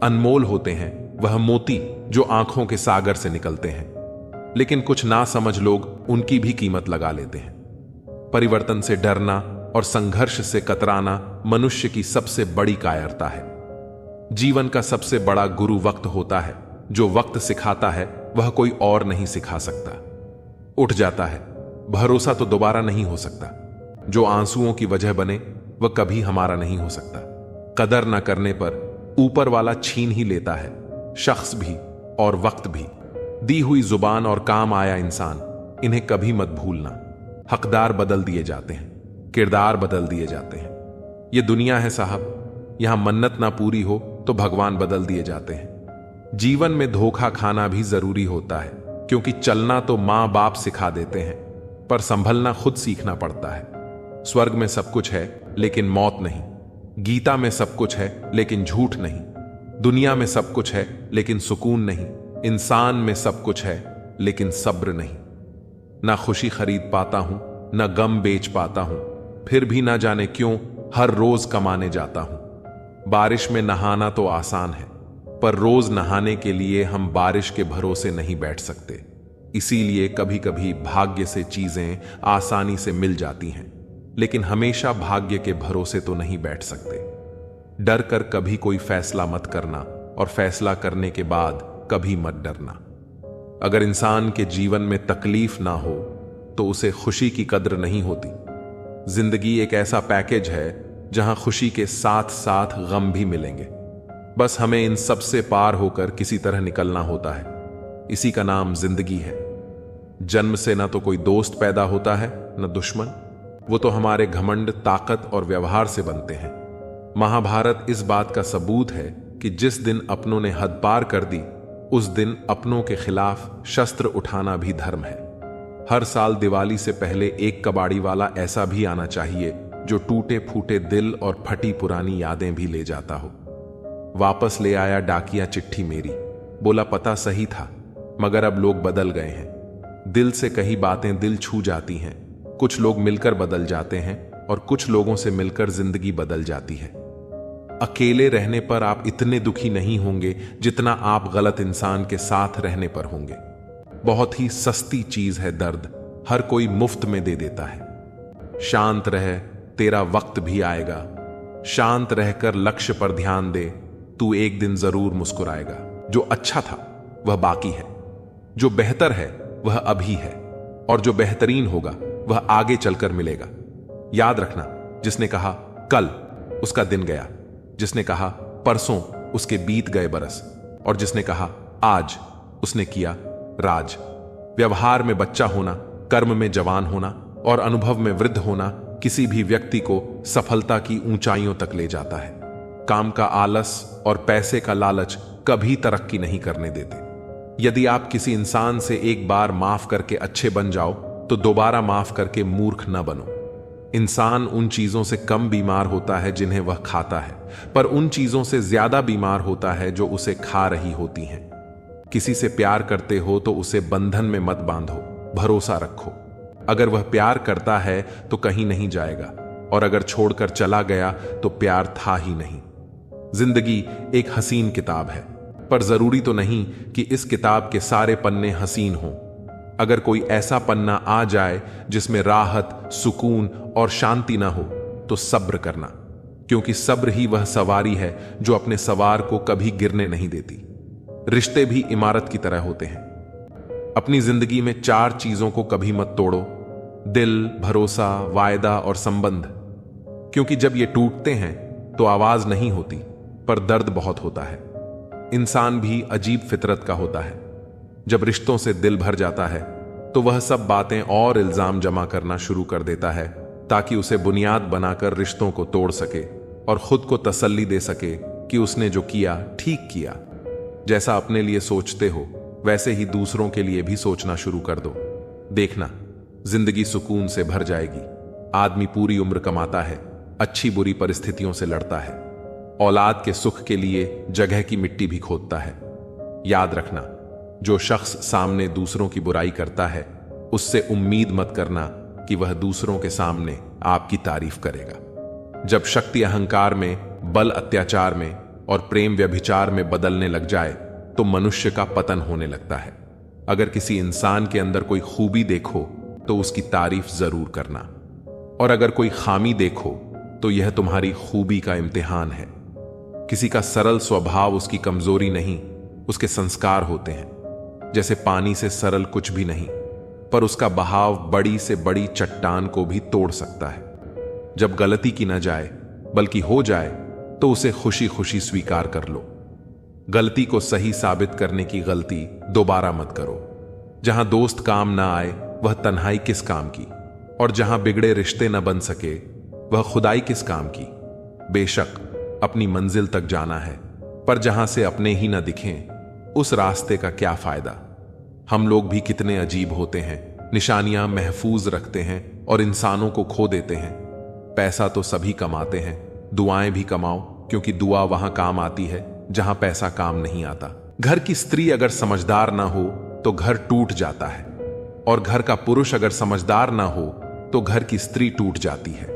अनमोल होते हैं वह मोती जो आंखों के सागर से निकलते हैं, लेकिन कुछ ना समझ लोग उनकी भी कीमत लगा लेते हैं। परिवर्तन से डरना और संघर्ष से कतराना मनुष्य की सबसे बड़ी कायरता है। जीवन का सबसे बड़ा गुरु वक्त होता है। जो वक्त सिखाता है वह कोई और नहीं सिखा सकता। उठ जाता है, भरोसा तो दोबारा नहीं हो सकता। जो आंसुओं की वजह बने वह कभी हमारा नहीं हो सकता। कदर न करने पर ऊपर वाला छीन ही लेता है, शख्स भी और वक्त भी। दी हुई जुबान और काम आया इंसान, इन्हें कभी मत भूलना। हकदार बदल दिए जाते हैं, किरदार बदल दिए जाते हैं। ये दुनिया है साहब, यहां मन्नत ना पूरी हो तो भगवान बदल दिए जाते हैं। जीवन में धोखा खाना भी जरूरी होता है, क्योंकि चलना तो मां बाप सिखा देते हैं, पर संभलना खुद सीखना पड़ता है। स्वर्ग में सब कुछ है लेकिन मौत नहीं। गीता में सब कुछ है लेकिन झूठ नहीं। दुनिया में सब कुछ है लेकिन सुकून नहीं। इंसान में सब कुछ है लेकिन सब्र नहीं। ना खुशी खरीद पाता हूं, ना गम बेच पाता हूं, फिर भी ना जाने क्यों हर रोज कमाने जाता हूं। बारिश में नहाना तो आसान है, पर रोज नहाने के लिए हम बारिश के भरोसे नहीं बैठ सकते। इसीलिए कभी कभी भाग्य से चीजें आसानी से मिल जाती हैं, लेकिन हमेशा भाग्य के भरोसे तो नहीं बैठ सकते। डर कर कभी कोई फैसला मत करना, और फैसला करने के बाद कभी मत डरना। अगर इंसान के जीवन में तकलीफ ना हो तो उसे खुशी की कद्र नहीं होती। जिंदगी एक ऐसा पैकेज है जहां खुशी के साथ साथ गम भी मिलेंगे। बस हमें इन सब से पार होकर किसी तरह निकलना होता है। इसी का नाम जिंदगी है। जन्म से ना तो कोई दोस्त पैदा होता है न दुश्मन, वो तो हमारे घमंड, ताकत और व्यवहार से बनते हैं। महाभारत इस बात का सबूत है कि जिस दिन अपनों ने हद पार कर दी, उस दिन अपनों के खिलाफ शस्त्र उठाना भी धर्म है। हर साल दिवाली से पहले एक कबाड़ी वाला ऐसा भी आना चाहिए जो टूटे फूटे दिल और फटी पुरानी यादें भी ले जाता हो। वापस ले आया डाकिया चिट्ठी मेरी, बोला पता सही था मगर अब लोग बदल गए हैं। दिल से कही बातें दिल छू जाती हैं। कुछ लोग मिलकर बदल जाते हैं और कुछ लोगों से मिलकर जिंदगी बदल जाती है। अकेले रहने पर आप इतने दुखी नहीं होंगे जितना आप गलत इंसान के साथ रहने पर होंगे। बहुत ही सस्ती चीज है दर्द, हर कोई मुफ्त में दे देता है। शांत रह, तेरा वक्त भी आएगा। शांत रहकर लक्ष्य पर ध्यान दे, तू एक दिन जरूर मुस्कुराएगा। जो अच्छा था वह बाकी है, जो बेहतर है वह अभी है। और जो बेहतरीन होगा वह आगे चलकर मिलेगा। याद रखना, जिसने कहा कल, उसका दिन गया। जिसने कहा परसों, उसके बीत गए बरस। और जिसने कहा आज, उसने किया राज। व्यवहार में बच्चा होना, कर्म में जवान होना और अनुभव में वृद्ध होना किसी भी व्यक्ति को सफलता की ऊंचाइयों तक ले जाता है। काम का आलस और पैसे का लालच कभी तरक्की नहीं करने देते। यदि आप किसी इंसान से एक बार माफ करके अच्छे बन जाओ तो दोबारा माफ करके मूर्ख न बनो। इंसान उन चीजों से कम बीमार होता है जिन्हें वह खाता है, पर उन चीजों से ज्यादा बीमार होता है जो उसे खा रही होती हैं। किसी से प्यार करते हो तो उसे बंधन में मत बांधो, भरोसा रखो। अगर वह प्यार करता है तो कहीं नहीं जाएगा, और अगर छोड़कर चला गया तो प्यार था ही नहीं। जिंदगी एक हसीन किताब है, पर जरूरी तो नहीं कि इस किताब के सारे पन्ने हसीन हों। अगर कोई ऐसा पन्ना आ जाए जिसमें राहत, सुकून और शांति ना हो तो सब्र करना, क्योंकि सब्र ही वह सवारी है जो अपने सवार को कभी गिरने नहीं देती। रिश्ते भी इमारत की तरह होते हैं। अपनी जिंदगी में 4 चीजों को कभी मत तोड़ो: दिल, भरोसा, वायदा और संबंध। क्योंकि जब ये टूटते हैं तो आवाज नहीं होती, पर दर्द बहुत होता है। इंसान भी अजीब फितरत का होता है। जब रिश्तों से दिल भर जाता है तो वह सब बातें और इल्जाम जमा करना शुरू कर देता है, ताकि उसे बुनियाद बनाकर रिश्तों को तोड़ सके और खुद को तसल्ली दे सके कि उसने जो किया ठीक किया। जैसा अपने लिए सोचते हो वैसे ही दूसरों के लिए भी सोचना शुरू कर दो। देखना, जिंदगी सुकून से भर जाएगी। आदमी पूरी उम्र कमाता है, अच्छी बुरी परिस्थितियों से लड़ता है, औलाद के सुख के लिए जगह की मिट्टी भी खोदता है। याद रखना, जो शख्स सामने दूसरों की बुराई करता है उससे उम्मीद मत करना कि वह दूसरों के सामने आपकी तारीफ करेगा। जब शक्ति अहंकार में, बल अत्याचार में और प्रेम व्यभिचार में बदलने लग जाए तो मनुष्य का पतन होने लगता है। अगर किसी इंसान के अंदर कोई खूबी देखो तो उसकी तारीफ जरूर करना, और अगर कोई खामी देखो तो यह तुम्हारी खूबी का इम्तिहान है। किसी का सरल स्वभाव उसकी कमजोरी नहीं, उसके संस्कार होते हैं। जैसे पानी से सरल कुछ भी नहीं, पर उसका बहाव बड़ी से बड़ी चट्टान को भी तोड़ सकता है। जब गलती की न जाए बल्कि हो जाए तो उसे खुशी खुशी स्वीकार कर लो। गलती को सही साबित करने की गलती दोबारा मत करो। जहां दोस्त काम ना आए वह तन्हाई किस काम की, और जहां बिगड़े रिश्ते न बन सके वह खुदाई किस काम की। बेशक अपनी मंजिल तक जाना है, पर जहां से अपने ही न दिखें उस रास्ते का क्या फायदा। हम लोग भी कितने अजीब होते हैं, निशानियां महफूज रखते हैं और इंसानों को खो देते हैं। पैसा तो सभी कमाते हैं, दुआएं भी कमाओ, क्योंकि दुआ वहां काम आती है जहां पैसा काम नहीं आता। घर की स्त्री अगर समझदार ना हो तो घर टूट जाता है, और घर का पुरुष अगर समझदार ना हो तो घर की स्त्री टूट जाती है।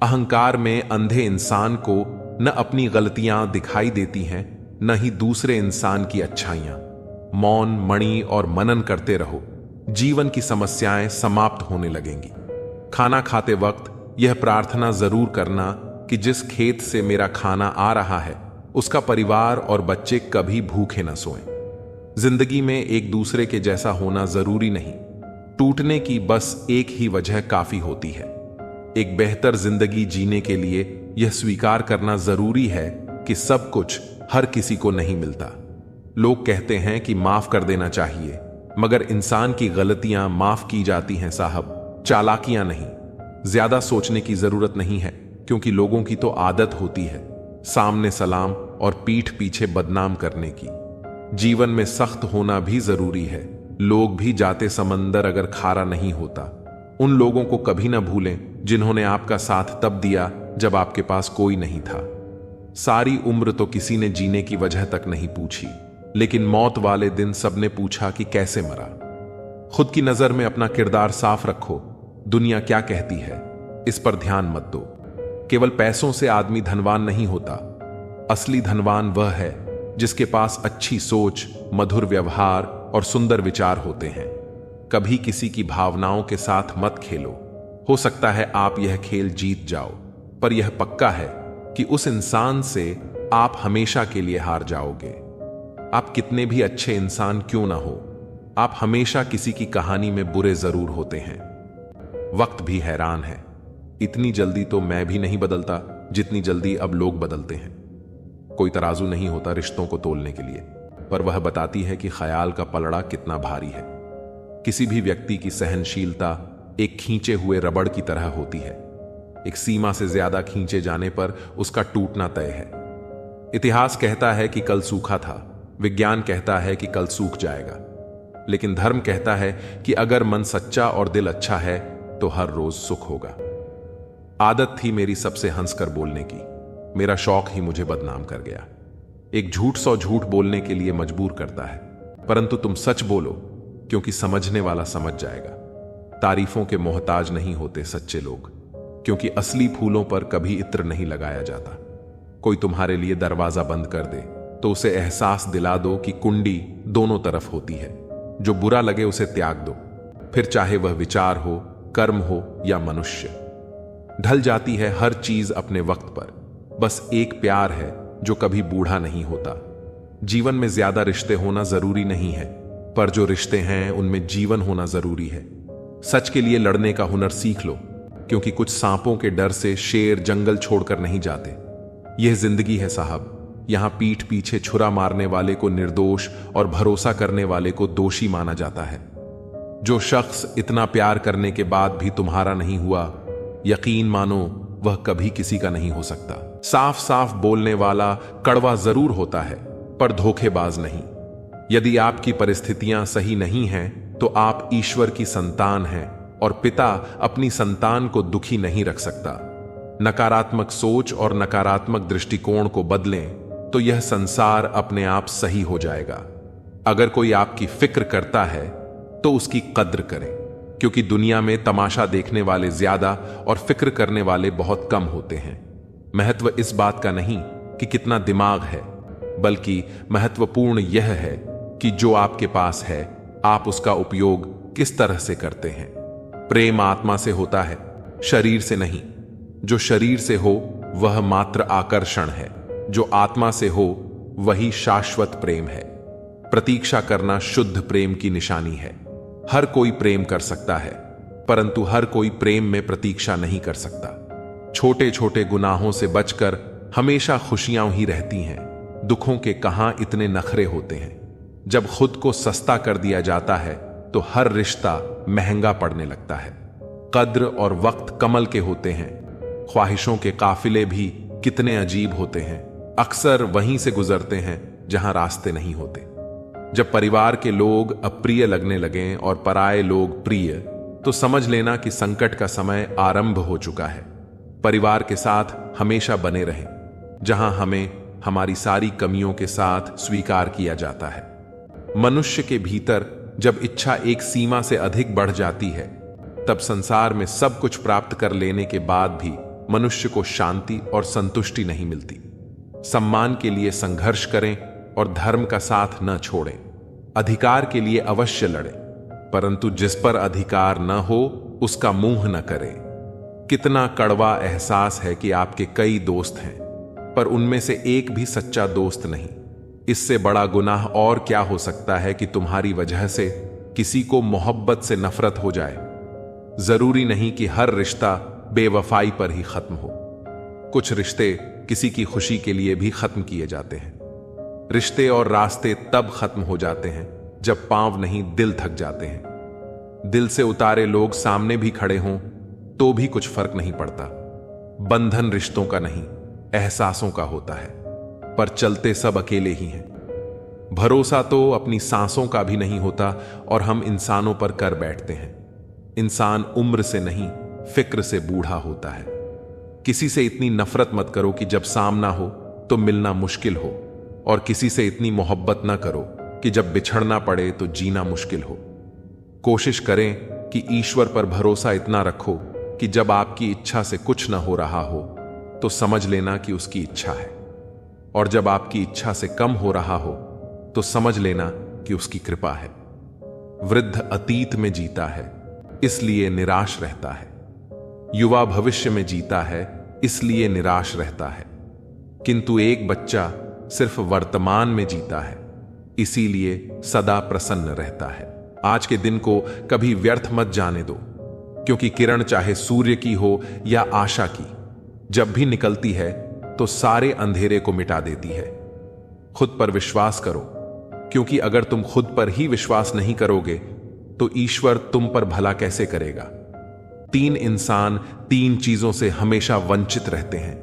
अहंकार में अंधे इंसान को न अपनी गलतियां दिखाई देती हैं, न ही दूसरे इंसान की अच्छाइयां। मौन, मणि और मनन करते रहो, जीवन की समस्याएं समाप्त होने लगेंगी। खाना खाते वक्त यह प्रार्थना जरूर करना कि जिस खेत से मेरा खाना आ रहा है उसका परिवार और बच्चे कभी भूखे न सोएं। जिंदगी में एक दूसरे के जैसा होना जरूरी नहीं, टूटने की बस एक ही वजह काफी होती है। एक बेहतर जिंदगी जीने के लिए यह स्वीकार करना जरूरी है कि सब कुछ हर किसी को नहीं मिलता। लोग कहते हैं कि माफ कर देना चाहिए, मगर इंसान की गलतियां माफ की जाती हैं साहब, चालाकियां नहीं। ज्यादा सोचने की जरूरत नहीं है, क्योंकि लोगों की तो आदत होती है सामने सलाम और पीठ पीछे बदनाम करने की। जीवन में सख्त होना भी जरूरी है। लोग भी जाते समंदर अगर खारा नहीं होता। उन लोगों को कभी ना भूलें जिन्होंने आपका साथ तब दिया जब आपके पास कोई नहीं था। सारी उम्र तो किसी ने जीने की वजह तक नहीं पूछी, लेकिन मौत वाले दिन सबने पूछा कि कैसे मरा। खुद की नजर में अपना किरदार साफ रखो। दुनिया क्या कहती है इस पर ध्यान मत दो। केवल पैसों से आदमी धनवान नहीं होता। असली धनवान वह है जिसके पास अच्छी सोच, मधुर व्यवहार और सुंदर विचार होते हैं। कभी किसी की भावनाओं के साथ मत खेलो। हो सकता है आप यह खेल जीत जाओ, पर यह पक्का है कि उस इंसान से आप हमेशा के लिए हार जाओगे। आप कितने भी अच्छे इंसान क्यों ना हो, आप हमेशा किसी की कहानी में बुरे जरूर होते हैं। वक्त भी हैरान है, इतनी जल्दी तो मैं भी नहीं बदलता जितनी जल्दी अब लोग बदलते हैं। कोई तराजू नहीं होता रिश्तों को तोलने के लिए, पर वह बताती है कि ख्याल का पलड़ा कितना भारी है। किसी भी व्यक्ति की सहनशीलता एक खींचे हुए रबड़ की तरह होती है। एक सीमा से ज्यादा खींचे जाने पर उसका टूटना तय है। इतिहास कहता है कि कल सूखा था, विज्ञान कहता है कि कल सूख जाएगा, लेकिन धर्म कहता है कि अगर मन सच्चा और दिल अच्छा है तो हर रोज सुख होगा। आदत थी मेरी सबसे हंसकर बोलने की, मेरा शौक ही मुझे बदनाम कर गया। एक झूठ 100 झूठ बोलने के लिए मजबूर करता है, परंतु तुम सच बोलो क्योंकि समझने वाला समझ जाएगा। तारीफों के मोहताज नहीं होते सच्चे लोग, क्योंकि असली फूलों पर कभी इत्र नहीं लगाया जाता। कोई तुम्हारे लिए दरवाजा बंद कर दे तो उसे एहसास दिला दो कि कुंडी दोनों तरफ होती है। जो बुरा लगे उसे त्याग दो, फिर चाहे वह विचार हो, कर्म हो या मनुष्य। ढल जाती है हर चीज अपने वक्त पर, बस एक प्यार है जो कभी बूढ़ा नहीं होता। जीवन में ज्यादा रिश्ते होना जरूरी नहीं है, पर जो रिश्ते हैं उनमें जीवन होना जरूरी है। सच के लिए लड़ने का हुनर सीख लो, क्योंकि कुछ सांपों के डर से शेर जंगल छोड़कर नहीं जाते। यह जिंदगी है साहब, यहां पीठ पीछे छुरा मारने वाले को निर्दोष और भरोसा करने वाले को दोषी माना जाता है। जो शख्स इतना प्यार करने के बाद भी तुम्हारा नहीं हुआ, यकीन मानो वह कभी किसी का नहीं हो सकता। साफ साफ बोलने वाला कड़वा जरूर होता है, पर धोखेबाज नहीं। यदि आपकी परिस्थितियां सही नहीं हैं, तो आप ईश्वर की संतान हैं और पिता अपनी संतान को दुखी नहीं रख सकता। नकारात्मक सोच और नकारात्मक दृष्टिकोण को बदलें तो यह संसार अपने आप सही हो जाएगा। अगर कोई आपकी फिक्र करता है तो उसकी कद्र करें, क्योंकि दुनिया में तमाशा देखने वाले ज्यादा और फिक्र करने वाले बहुत कम होते हैं। महत्व इस बात का नहीं कि कितना दिमाग है, बल्कि महत्वपूर्ण यह है कि जो आपके पास है आप उसका उपयोग किस तरह से करते हैं। प्रेम आत्मा से होता है, शरीर से नहीं। जो शरीर से हो वह मात्र आकर्षण है, जो आत्मा से हो वही शाश्वत प्रेम है। प्रतीक्षा करना शुद्ध प्रेम की निशानी है। हर कोई प्रेम कर सकता है, परंतु हर कोई प्रेम में प्रतीक्षा नहीं कर सकता। छोटे छोटे गुनाहों से बचकर हमेशा खुशियां ही रहती हैं। दुखों के कहां इतने नखरे होते हैं। जब खुद को सस्ता कर दिया जाता है तो हर रिश्ता महंगा पड़ने लगता है। कद्र और वक्त कमल के होते हैं। ख्वाहिशों के काफिले भी कितने अजीब होते हैं, अक्सर वहीं से गुजरते हैं जहां रास्ते नहीं होते। जब परिवार के लोग अप्रिय लगने लगें और पराये लोग प्रिय, तो समझ लेना कि संकट का समय आरंभ हो चुका है। परिवार के साथ हमेशा बने रहें, जहां हमें हमारी सारी कमियों के साथ स्वीकार किया जाता है। मनुष्य के भीतर जब इच्छा एक सीमा से अधिक बढ़ जाती है, तब संसार में सब कुछ प्राप्त कर लेने के बाद भी मनुष्य को शांति और संतुष्टि नहीं मिलती। सम्मान के लिए संघर्ष करें और धर्म का साथ न छोड़ें। अधिकार के लिए अवश्य लड़ें, परंतु जिस पर अधिकार न हो उसका मुंह न करें। कितना कड़वा एहसास है कि आपके कई दोस्त हैं, पर उनमें से एक भी सच्चा दोस्त नहीं। इससे बड़ा गुनाह और क्या हो सकता है कि तुम्हारी वजह से किसी को मोहब्बत से नफरत हो जाए। जरूरी नहीं कि हर रिश्ता बेवफाई पर ही खत्म हो। कुछ रिश्ते किसी की खुशी के लिए भी खत्म किए जाते हैं। रिश्ते और रास्ते तब खत्म हो जाते हैं जब पांव नहीं दिल थक जाते हैं। दिल से उतारे लोग सामने भी खड़े हों तो भी कुछ फर्क नहीं पड़ता। बंधन रिश्तों का नहीं, एहसासों का होता है, पर चलते सब अकेले ही हैं। भरोसा तो अपनी सांसों का भी नहीं होता और हम इंसानों पर कर बैठते हैं। इंसान उम्र से नहीं, फिक्र से बूढ़ा होता है। किसी से इतनी नफरत मत करो कि जब सामना हो तो मिलना मुश्किल हो, और किसी से इतनी मोहब्बत ना करो कि जब बिछड़ना पड़े तो जीना मुश्किल हो। कोशिश करें कि ईश्वर पर भरोसा इतना रखो कि जब आपकी इच्छा से कुछ ना हो रहा हो तो समझ लेना कि उसकी इच्छा है, और जब आपकी इच्छा से कम हो रहा हो तो समझ लेना कि उसकी कृपा है। वृद्ध अतीत में जीता है इसलिए निराश रहता है, युवा भविष्य में जीता है इसलिए निराश रहता है, किंतु एक बच्चा सिर्फ वर्तमान में जीता है इसीलिए सदा प्रसन्न रहता है। आज के दिन को कभी व्यर्थ मत जाने दो, क्योंकि किरण चाहे सूर्य की हो या आशा की, जब भी निकलती है तो सारे अंधेरे को मिटा देती है। खुद पर विश्वास करो, क्योंकि अगर तुम खुद पर ही विश्वास नहीं करोगे तो ईश्वर तुम पर भला कैसे करेगा। 3 इंसान 3 चीजों से हमेशा वंचित रहते हैं: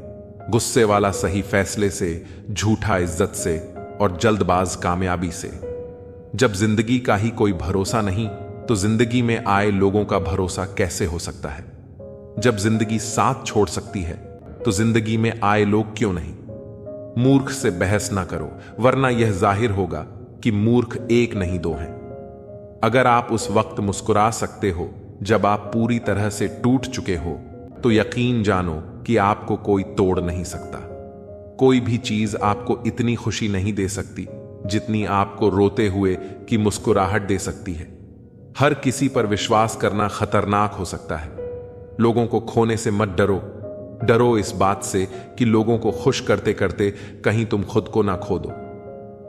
गुस्से वाला सही फैसले से, झूठा इज्जत से और जल्दबाज कामयाबी से। जब जिंदगी का ही कोई भरोसा नहीं तो जिंदगी में आए लोगों का भरोसा कैसे हो सकता है। जब जिंदगी साथ छोड़ सकती है तो जिंदगी में आए लोग क्यों नहीं। मूर्ख से बहस ना करो, वरना यह जाहिर होगा कि मूर्ख एक नहीं 2 हैं। अगर आप उस वक्त मुस्कुरा सकते हो जब आप पूरी तरह से टूट चुके हो, तो यकीन जानो कि आपको कोई तोड़ नहीं सकता। कोई भी चीज आपको इतनी खुशी नहीं दे सकती जितनी आपको रोते हुए की मुस्कुराहट दे सकती है। हर किसी पर विश्वास करना खतरनाक हो सकता है। लोगों को खोने से मत डरो, डरो इस बात से कि लोगों को खुश करते करते कहीं तुम खुद को ना खो दो।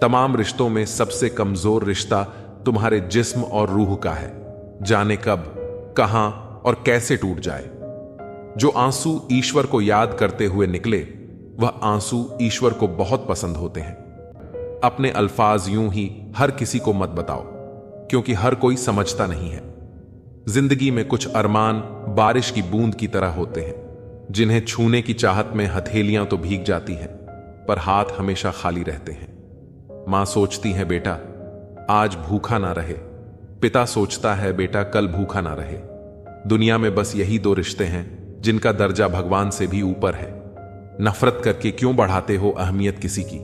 तमाम रिश्तों में सबसे कमजोर रिश्ता तुम्हारे जिस्म और रूह का है। जाने कब, कहां और कैसे टूट जाए। जो आंसू ईश्वर को याद करते हुए निकले, वह आंसू ईश्वर को बहुत पसंद होते हैं। अपने अल्फाज यूं ही हर किसी को मत बताओ, क्योंकि हर कोई समझता नहीं है। जिंदगी में कुछ अरमान बारिश की बूंद की तरह होते हैं, जिन्हें छूने की चाहत में हथेलियां तो भीग जाती हैं, पर हाथ हमेशा खाली रहते हैं। मां सोचती है बेटा आज भूखा ना रहे, पिता सोचता है बेटा कल भूखा ना रहे। दुनिया में बस यही 2 रिश्ते हैं जिनका दर्जा भगवान से भी ऊपर है। नफरत करके क्यों बढ़ाते हो अहमियत किसी की।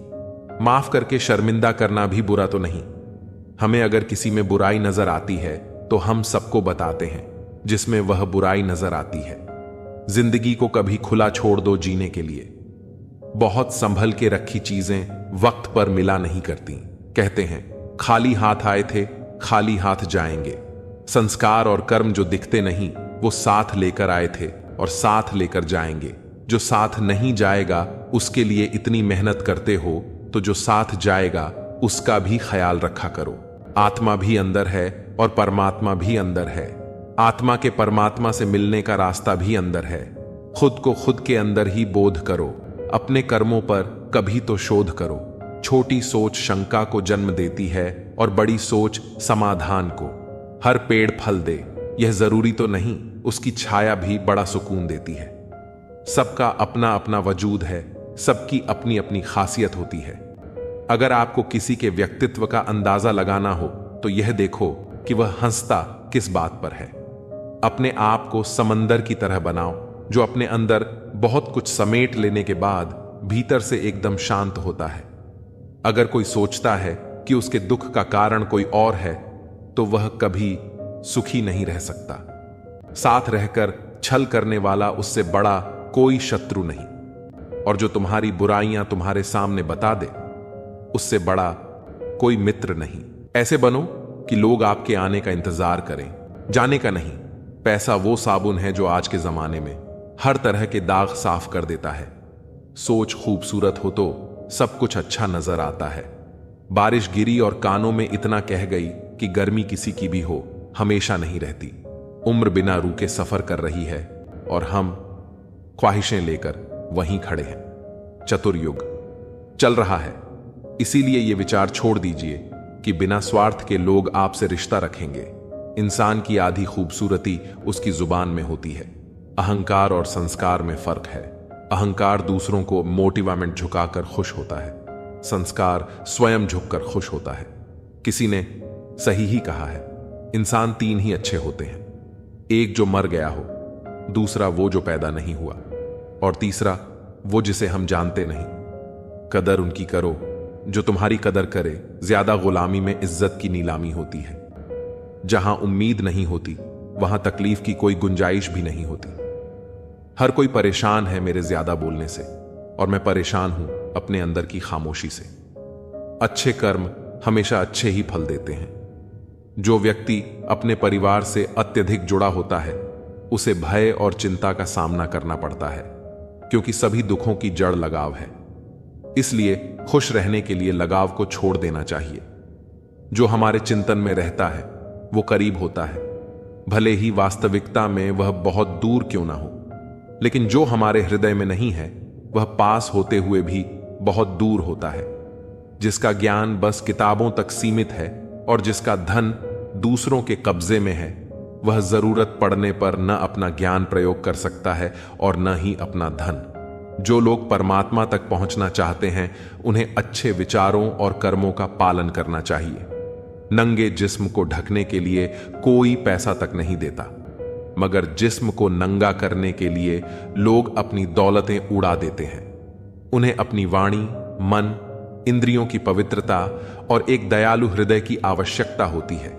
माफ करके शर्मिंदा करना भी बुरा तो नहीं। हमें अगर किसी में बुराई नजर आती है तो हम सबको बताते हैं जिसमें वह बुराई नजर आती है। जिंदगी को कभी खुला छोड़ दो जीने के लिए। बहुत संभल के रखी चीजें वक्त पर मिला नहीं करती। कहते हैं खाली हाथ आए थे खाली हाथ जाएंगे। संस्कार और कर्म जो दिखते नहीं वो साथ लेकर आए थे और साथ लेकर जाएंगे। जो साथ नहीं जाएगा उसके लिए इतनी मेहनत करते हो तो जो साथ जाएगा उसका भी ख्याल रखा करो। आत्मा भी अंदर है और परमात्मा भी अंदर है। आत्मा के परमात्मा से मिलने का रास्ता भी अंदर है। खुद को खुद के अंदर ही बोध करो। अपने कर्मों पर कभी तो शोध करो। छोटी सोच शंका को जन्म देती है और बड़ी सोच समाधान को। हर पेड़ फल दे यह जरूरी तो नहीं, उसकी छाया भी बड़ा सुकून देती है। सबका अपना अपना वजूद है, सबकी अपनी अपनी खासियत होती है। अगर आपको किसी के व्यक्तित्व का अंदाजा लगाना हो तो यह देखो कि वह हंसता किस बात पर है। अपने आप को समंदर की तरह बनाओ जो अपने अंदर बहुत कुछ समेट लेने के बाद भीतर से एकदम शांत होता है। अगर कोई सोचता है कि उसके दुख का कारण कोई और है तो वह कभी सुखी नहीं रह सकता। साथ रहकर छल करने वाला उससे बड़ा कोई शत्रु नहीं, और जो तुम्हारी बुराइयां तुम्हारे सामने बता दे उससे बड़ा कोई मित्र नहीं। ऐसे बनो कि लोग आपके आने का इंतजार करें, जाने का नहीं। पैसा वो साबुन है जो आज के जमाने में हर तरह के दाग साफ कर देता है। सोच खूबसूरत हो तो सब कुछ अच्छा नजर आता है। बारिश गिरी और कानों में इतना कह गई कि गर्मी किसी की भी हो हमेशा नहीं रहती। उम्र बिना रुके सफर कर रही है और हम ख्वाहिशें लेकर वहीं खड़े हैं। चतुर्युग चल रहा है, इसीलिए ये विचार छोड़ दीजिए कि बिना स्वार्थ के लोग आपसे रिश्ता रखेंगे। इंसान की आधी खूबसूरती उसकी जुबान में होती है। अहंकार और संस्कार में फर्क है। अहंकार दूसरों को मोटिवेमेंट झुकाकर खुश होता है, संस्कार स्वयं झुककर खुश होता है। किसी ने सही ही कहा है, इंसान 3 ही अच्छे होते हैं, एक जो मर गया हो, दूसरा वो जो पैदा नहीं हुआ, और तीसरा वो जिसे हम जानते नहीं। कदर उनकी करो जो तुम्हारी कदर करे। ज्यादा गुलामी में इज्जत की नीलामी होती है। जहां उम्मीद नहीं होती वहां तकलीफ की कोई गुंजाइश भी नहीं होती। हर कोई परेशान है मेरे ज्यादा बोलने से, और मैं परेशान हूं अपने अंदर की खामोशी से। अच्छे कर्म हमेशा अच्छे ही फल देते हैं। जो व्यक्ति अपने परिवार से अत्यधिक जुड़ा होता है उसे भय और चिंता का सामना करना पड़ता है, क्योंकि सभी दुखों की जड़ लगाव है। इसलिए खुश रहने के लिए लगाव को छोड़ देना चाहिए। जो हमारे चिंतन में रहता है वो करीब होता है, भले ही वास्तविकता में वह बहुत दूर क्यों ना हो। लेकिन जो हमारे हृदय में नहीं है वह पास होते हुए भी बहुत दूर होता है। जिसका ज्ञान बस किताबों तक सीमित है और जिसका धन दूसरों के कब्जे में है, वह जरूरत पड़ने पर न अपना ज्ञान प्रयोग कर सकता है और न ही अपना धन। जो लोग परमात्मा तक पहुंचना चाहते हैं उन्हें अच्छे विचारों और कर्मों का पालन करना चाहिए। नंगे जिस्म को ढकने के लिए कोई पैसा तक नहीं देता, मगर जिस्म को नंगा करने के लिए लोग अपनी दौलतें उड़ा देते हैं। उन्हें अपनी वाणी, मन, इंद्रियों की पवित्रता और एक दयालु हृदय की आवश्यकता होती है।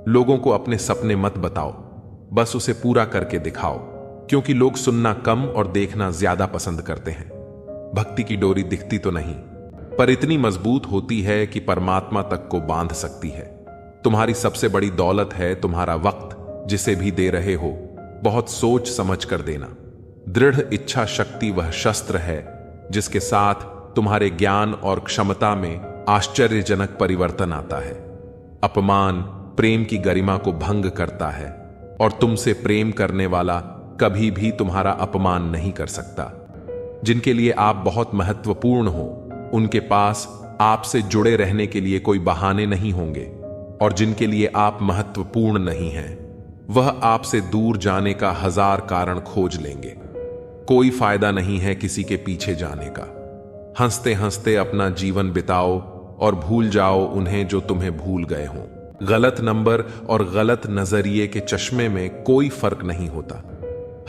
लोगों को अपने सपने मत बताओ, बस उसे पूरा करके दिखाओ, क्योंकि लोग सुनना कम और देखना ज्यादा पसंद करते हैं। भक्ति की डोरी दिखती तो नहीं, पर इतनी मजबूत होती है कि परमात्मा तक को बांध सकती है। तुम्हारी सबसे बड़ी दौलत है तुम्हारा वक्त, जिसे भी दे रहे हो बहुत सोच समझ कर देना। दृढ़ इच्छा शक्ति वह शस्त्र है जिसके साथ तुम्हारे ज्ञान और क्षमता में आश्चर्यजनक परिवर्तन आता है। अपमान प्रेम की गरिमा को भंग करता है और तुमसे प्रेम करने वाला कभी भी तुम्हारा अपमान नहीं कर सकता। जिनके लिए आप बहुत महत्वपूर्ण हो, उनके पास आपसे जुड़े रहने के लिए कोई बहाने नहीं होंगे, और जिनके लिए आप महत्वपूर्ण नहीं हैं, वह आपसे दूर जाने का 1000 कारण खोज लेंगे। कोई फायदा नहीं है किसी के पीछे जाने का। हंसते हंसते अपना जीवन बिताओ और भूल जाओ उन्हें जो तुम्हें भूल गए हों। गलत नंबर और गलत नजरिए के चश्मे में कोई फर्क नहीं होता।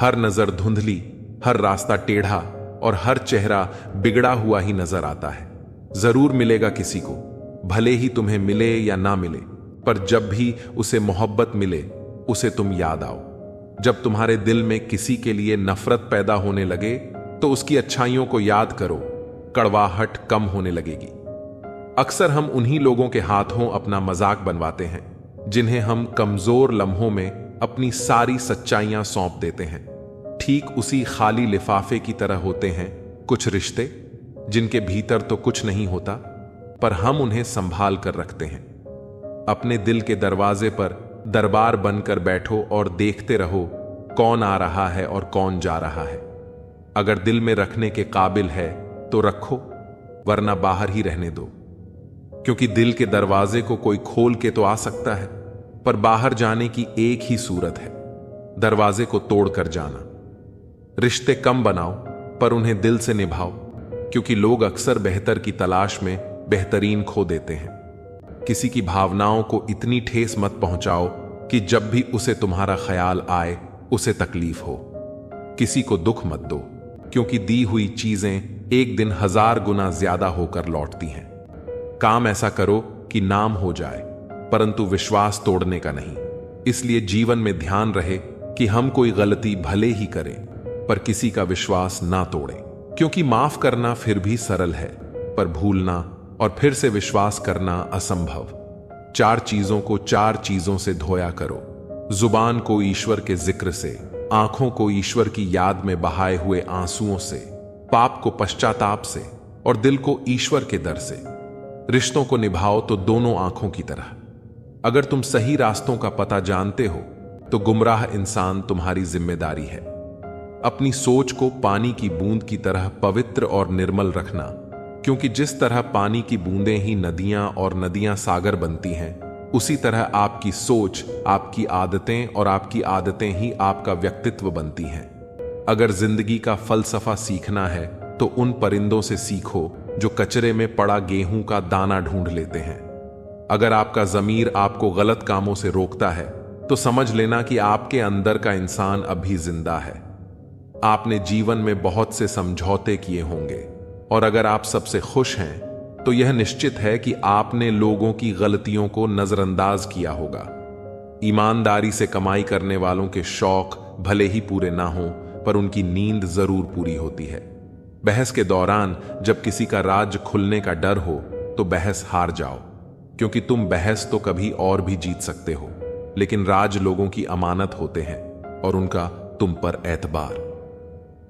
हर नजर धुंधली, हर रास्ता टेढ़ा और हर चेहरा बिगड़ा हुआ ही नजर आता है। जरूर मिलेगा किसी को, भले ही तुम्हें मिले या ना मिले, पर जब भी उसे मोहब्बत मिले उसे तुम याद आओ। जब तुम्हारे दिल में किसी के लिए नफरत पैदा होने लगे तो उसकी अच्छाइयों को याद करो, कड़वाहट कम होने लगेगी। अक्सर हम उन्हीं लोगों के हाथों अपना मजाक बनवाते हैं जिन्हें हम कमजोर लम्हों में अपनी सारी सच्चाइयां सौंप देते हैं। ठीक उसी खाली लिफाफे की तरह होते हैं कुछ रिश्ते जिनके भीतर तो कुछ नहीं होता, पर हम उन्हें संभाल कर रखते हैं। अपने दिल के दरवाजे पर दरबार बनकर बैठो और देखते रहो कौन आ रहा है और कौन जा रहा है। अगर दिल में रखने के काबिल है तो रखो, वरना बाहर ही रहने दो, क्योंकि दिल के दरवाजे को कोई खोल के तो आ सकता है, पर बाहर जाने की एक ही सूरत है, दरवाजे को तोड़कर जाना। रिश्ते कम बनाओ पर उन्हें दिल से निभाओ, क्योंकि लोग अक्सर बेहतर की तलाश में बेहतरीन खो देते हैं। किसी की भावनाओं को इतनी ठेस मत पहुंचाओ कि जब भी उसे तुम्हारा ख्याल आए उसे तकलीफ हो। किसी को दुख मत दो, क्योंकि दी हुई चीजें एक दिन 1000 गुना ज्यादा होकर लौटती हैं। काम ऐसा करो कि नाम हो जाए, परंतु विश्वास तोड़ने का नहीं। इसलिए जीवन में ध्यान रहे कि हम कोई गलती भले ही करें, पर किसी का विश्वास ना तोड़ें, क्योंकि माफ करना फिर भी सरल है, पर भूलना और फिर से विश्वास करना असंभव। 4 चीजों को 4 चीजों से धोया करो। जुबान को ईश्वर के जिक्र से, आंखों को ईश्वर की याद में बहाए हुए आंसुओं से, पाप को पश्चाताप से और दिल को ईश्वर के दर से। रिश्तों को निभाओ तो दोनों आंखों की तरह। अगर तुम सही रास्तों का पता जानते हो तो गुमराह इंसान तुम्हारी जिम्मेदारी है। अपनी सोच को पानी की बूंद की तरह पवित्र और निर्मल रखना, क्योंकि जिस तरह पानी की बूंदें ही नदियां और नदियां सागर बनती हैं, उसी तरह आपकी सोच, आपकी आदतें और आपकी आदतें ही आपका व्यक्तित्व बनती हैं। अगर जिंदगी का फलसफा सीखना है तो उन परिंदों से सीखो जो कचरे में पड़ा गेहूं का दाना ढूंढ लेते हैं। अगर आपका ज़मीर आपको गलत कामों से रोकता है तो समझ लेना कि आपके अंदर का इंसान अभी जिंदा है। आपने जीवन में बहुत से समझौते किए होंगे, और अगर आप सबसे खुश हैं तो यह निश्चित है कि आपने लोगों की गलतियों को नजरअंदाज किया होगा। ईमानदारी से कमाई करने वालों के शौक भले ही पूरे ना हों, पर उनकी नींद जरूर पूरी होती है। बहस के दौरान जब किसी का राज खुलने का डर हो तो बहस हार जाओ, क्योंकि तुम बहस तो कभी और भी जीत सकते हो, लेकिन राज लोगों की अमानत होते हैं और उनका तुम पर एतबार।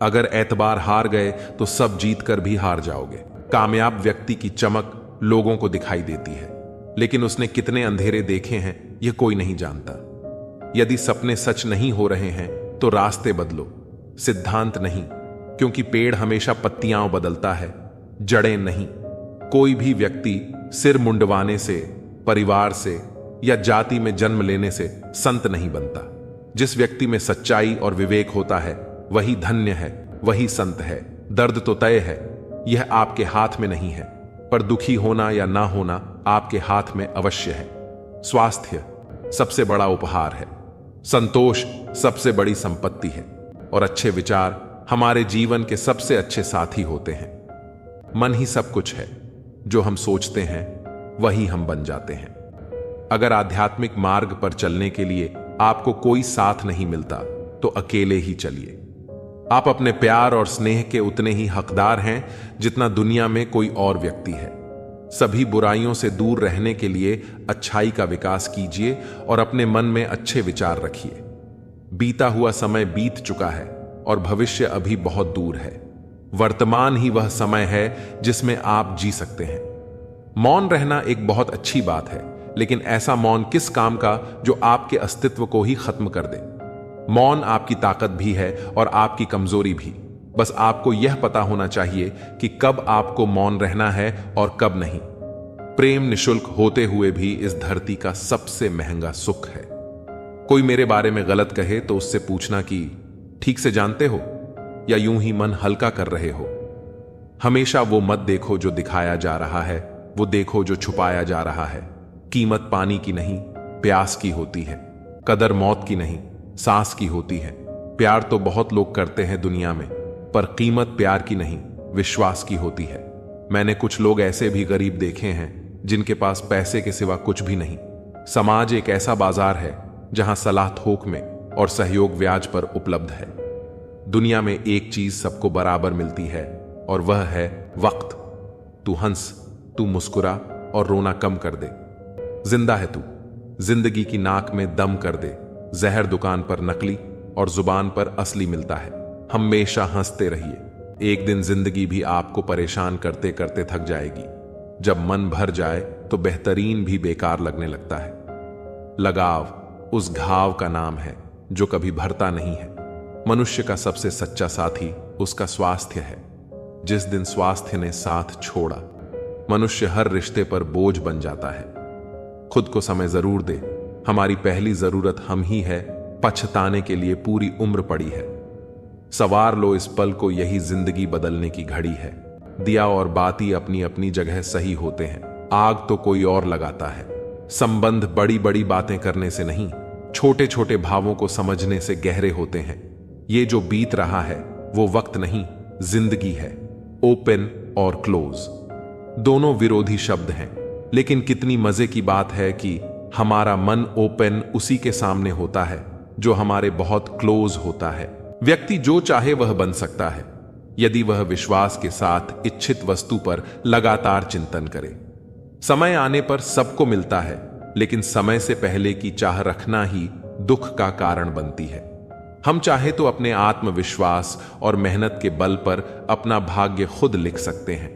अगर एतबार हार गए तो सब जीत कर भी हार जाओगे। कामयाब व्यक्ति की चमक लोगों को दिखाई देती है, लेकिन उसने कितने अंधेरे देखे हैं यह कोई नहीं जानता। यदि सपने सच नहीं हो रहे हैं तो रास्ते बदलो, सिद्धांत नहीं, क्योंकि पेड़ हमेशा पत्तियां बदलता है, जड़ें नहीं। कोई भी व्यक्ति सिर मुंडवाने से, परिवार से या जाति में जन्म लेने से संत नहीं बनता। जिस व्यक्ति में सच्चाई और विवेक होता है वही धन्य है, वही संत है। दर्द तो तय है, यह आपके हाथ में नहीं है, पर दुखी होना या ना होना आपके हाथ में अवश्य है। स्वास्थ्य सबसे बड़ा उपहार है, संतोष सबसे बड़ी संपत्ति है, और अच्छे विचार हमारे जीवन के सबसे अच्छे साथी होते हैं। मन ही सब कुछ है, जो हम सोचते हैं वही हम बन जाते हैं। अगर आध्यात्मिक मार्ग पर चलने के लिए आपको कोई साथ नहीं मिलता तो अकेले ही चलिए। आप अपने प्यार और स्नेह के उतने ही हकदार हैं जितना दुनिया में कोई और व्यक्ति है। सभी बुराइयों से दूर रहने के लिए अच्छाई का विकास कीजिए और अपने मन में अच्छे विचार रखिए। बीता हुआ समय बीत चुका है और भविष्य अभी बहुत दूर है। वर्तमान ही वह समय है जिसमें आप जी सकते हैं। मौन रहना एक बहुत अच्छी बात है, लेकिन ऐसा मौन किस काम का जो आपके अस्तित्व को ही खत्म कर दे। मौन आपकी ताकत भी है और आपकी कमजोरी भी। बस आपको यह पता होना चाहिए कि कब आपको मौन रहना है और कब नहीं। प्रेम निशुल्क होते हुए भी इस धरती का सबसे महंगा सुख है। कोई मेरे बारे में गलत कहे तो उससे पूछना कि ठीक से जानते हो या यूं ही मन हल्का कर रहे हो। हमेशा वो मत देखो जो दिखाया जा रहा है, वो देखो जो छुपाया जा रहा है। कीमत पानी की नहीं, प्यास की होती है। कदर मौत की नहीं, सांस की होती है। प्यार तो बहुत लोग करते हैं दुनिया में, पर कीमत प्यार की नहीं, विश्वास की होती है। मैंने कुछ लोग ऐसे भी गरीब देखे हैं जिनके पास पैसे के सिवा कुछ भी नहीं। समाज एक ऐसा बाजार है जहां सलाह थोक में और सहयोग ब्याज पर उपलब्ध है। दुनिया में एक चीज सबको बराबर मिलती है और वह है वक्त। तू हंस, तू मुस्कुरा और रोना कम कर दे। जिंदा है तू, जिंदगी की नाक में दम कर दे। जहर दुकान पर नकली और जुबान पर असली मिलता है। हमेशा हंसते रहिए। एक दिन जिंदगी भी आपको परेशान करते करते थक जाएगी। जब मन भर जाए तो बेहतरीन भी बेकार लगने लगता है। लगाव उस घाव का नाम है जो कभी भरता नहीं है। मनुष्य का सबसे सच्चा साथी उसका स्वास्थ्य है। जिस दिन स्वास्थ्य ने साथ छोड़ा, मनुष्य हर रिश्ते पर बोझ बन जाता है। खुद को समय जरूर दे। हमारी पहली जरूरत हम ही है, पछताने के लिए पूरी उम्र पड़ी है। सवार लो इस पल को, यही जिंदगी बदलने की घड़ी है। दिया और बाती अपनी अपनी जगह सही होते हैं, आग तो कोई और लगाता है। संबंध बड़ी बड़ी बातें करने से नहीं, छोटे छोटे भावों को समझने से गहरे होते हैं। ये जो बीत रहा है वो वक्त नहीं, जिंदगी है। ओपन और क्लोज दोनों विरोधी शब्द हैं, लेकिन कितनी मजे की बात है कि हमारा मन ओपन उसी के सामने होता है जो हमारे बहुत क्लोज होता है। व्यक्ति जो चाहे वह बन सकता है यदि वह विश्वास के साथ इच्छित वस्तु पर लगातार चिंतन करे। समय आने पर सबको मिलता है, लेकिन समय से पहले की चाह रखना ही दुख का कारण बनती है। हम चाहे तो अपने आत्मविश्वास और मेहनत के बल पर अपना भाग्य खुद लिख सकते हैं।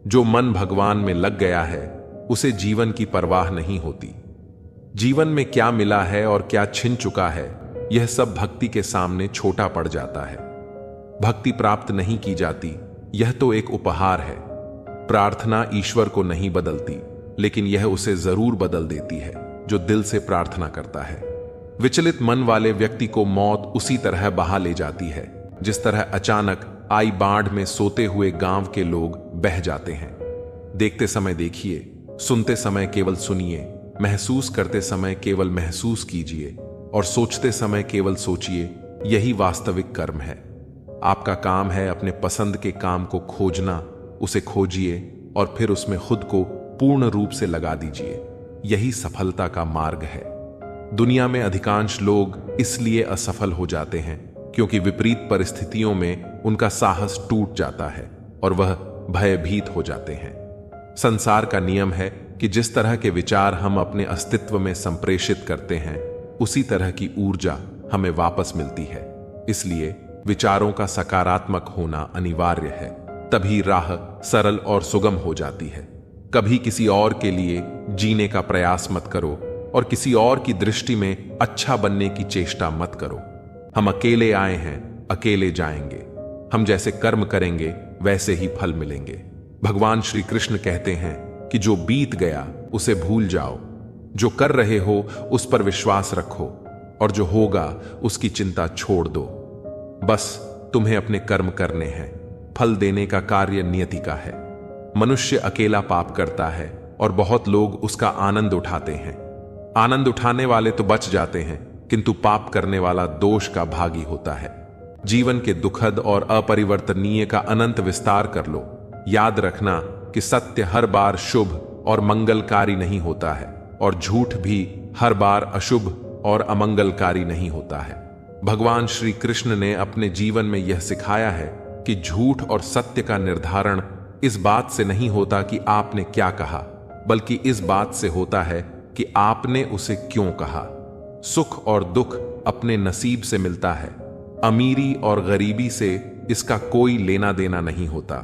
जो मन भगवान में लग गया है उसे जीवन की परवाह नहीं होती। जीवन में क्या मिला है और क्या छिन चुका है, यह सब भक्ति के सामने छोटा पड़ जाता है। भक्ति प्राप्त नहीं की जाती, यह तो एक उपहार है। प्रार्थना ईश्वर को नहीं बदलती, लेकिन यह उसे जरूर बदल देती है जो दिल से प्रार्थना करता है। विचलित मन वाले व्यक्ति को मौत उसी तरह बहा ले जाती है जिस तरह अचानक आई बाढ़ में सोते हुए गांव के लोग बह जाते हैं। देखते समय देखिए, सुनते समय केवल सुनिए, महसूस करते समय केवल महसूस कीजिए और सोचते समय केवल सोचिए। यही वास्तविक कर्म है। आपका काम है अपने पसंद के काम को खोजना, उसे खोजिए और फिर उसमें खुद को पूर्ण रूप से लगा दीजिए। यही सफलता का मार्ग है। दुनिया में अधिकांश लोग इसलिए असफल हो जाते हैं क्योंकि विपरीत परिस्थितियों में उनका साहस टूट जाता है और वह भयभीत हो जाते हैं। संसार का नियम है कि जिस तरह के विचार हम अपने अस्तित्व में संप्रेषित करते हैं, उसी तरह की ऊर्जा हमें वापस मिलती है। इसलिए विचारों का सकारात्मक होना अनिवार्य है, तभी राह सरल और सुगम हो जाती है। कभी किसी और के लिए जीने का प्रयास मत करो, और किसी और की दृष्टि में अच्छा बनने की चेष्टा मत करो। हम अकेले आए हैं, अकेले जाएंगे। हम जैसे कर्म करेंगे वैसे ही फल मिलेंगे। भगवान श्री कृष्ण कहते हैं कि जो बीत गया उसे भूल जाओ, जो कर रहे हो उस पर विश्वास रखो और जो होगा उसकी चिंता छोड़ दो। बस तुम्हें अपने कर्म करने हैं, फल देने का कार्य नियति का है। मनुष्य अकेला पाप करता है और बहुत लोग उसका आनंद उठाते हैं। आनंद उठाने वाले तो बच जाते हैं, किंतु पाप करने वाला दोष का भागी होता है। जीवन के दुखद और अपरिवर्तनीय का अनंत विस्तार कर लो। याद रखना कि सत्य हर बार शुभ और मंगलकारी नहीं होता है और झूठ भी हर बार अशुभ और अमंगलकारी नहीं होता है। भगवान श्री कृष्ण ने अपने जीवन में यह सिखाया है कि झूठ और सत्य का निर्धारण इस बात से नहीं होता कि आपने क्या कहा, बल्कि इस बात से होता है कि आपने उसे क्यों कहा। सुख और दुख अपने नसीब से मिलता है। अमीरी और गरीबी से इसका कोई लेना देना नहीं होता।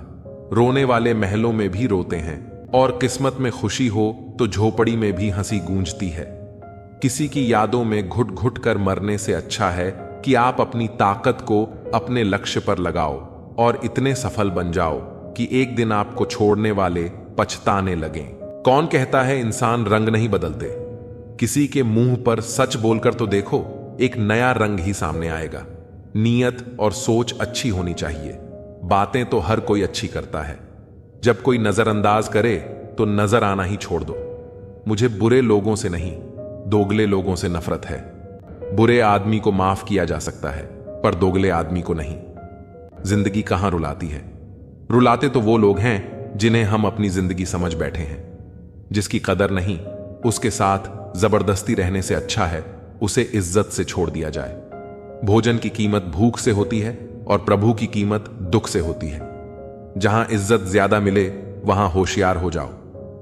रोने वाले महलों में भी रोते हैं और किस्मत में खुशी हो तो झोपड़ी में भी हंसी गूंजती है। किसी की यादों में घुट घुट कर मरने से अच्छा है कि आप अपनी ताकत को अपने लक्ष्य पर लगाओ और इतने सफल बन जाओ कि एक दिन आपको छोड़ने वाले पछताने लगें। कौन कहता है इंसान रंग नहीं बदलते? किसी के मुंह पर सच बोलकर तो देखो, एक नया रंग ही सामने आएगा। नीयत और सोच अच्छी होनी चाहिए। बातें तो हर कोई अच्छी करता है। जब कोई नजरअंदाज करे तो नजर आना ही छोड़ दो। मुझे बुरे लोगों से नहीं, दोगले लोगों से नफरत है। बुरे आदमी को माफ किया जा सकता है, पर दोगले आदमी को नहीं। जिंदगी कहां रुलाती है? रुलाते तो वो लोग हैं जिन्हें हम अपनी जिंदगी समझ बैठे हैं। जिसकी कदर नहीं, उसके साथ जबरदस्ती रहने से अच्छा है उसे इज्जत से छोड़ दिया जाए। भोजन की कीमत भूख से होती है और प्रभु की कीमत दुख से होती है। जहां इज्जत ज्यादा मिले वहां होशियार हो जाओ।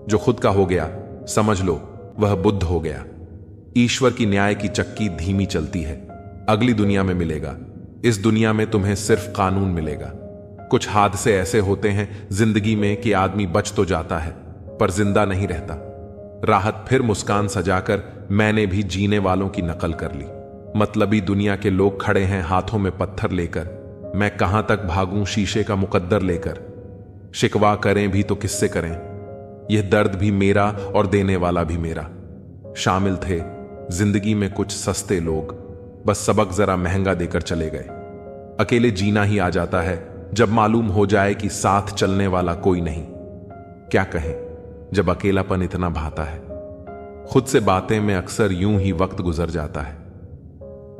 जो खुद का हो गया समझ लो वह बुद्ध हो गया। ईश्वर की न्याय की चक्की धीमी चलती है। अगली दुनिया में मिलेगा, इस दुनिया में तुम्हें सिर्फ कानून मिलेगा। कुछ हादसे ऐसे होते हैं जिंदगी में कि आदमी बच तो जाता है पर जिंदा नहीं रहता। राहत फिर मुस्कान सजाकर मैंने भी जीने वालों की नकल कर ली। मतलबी दुनिया के लोग खड़े हैं हाथों में पत्थर लेकर। मैं कहां तक भागूं शीशे का मुकद्दर लेकर। शिकवा करें भी तो किससे करें? यह दर्द भी मेरा और देने वाला भी मेरा। शामिल थे जिंदगी में कुछ सस्ते लोग, बस सबक जरा महंगा देकर चले गए। अकेले जीना ही आ जाता है जब मालूम हो जाए कि साथ चलने वाला कोई नहीं। क्या कहें जब अकेलापन इतना भाता है। खुद से बातें में अक्सर यूं ही वक्त गुजर जाता है।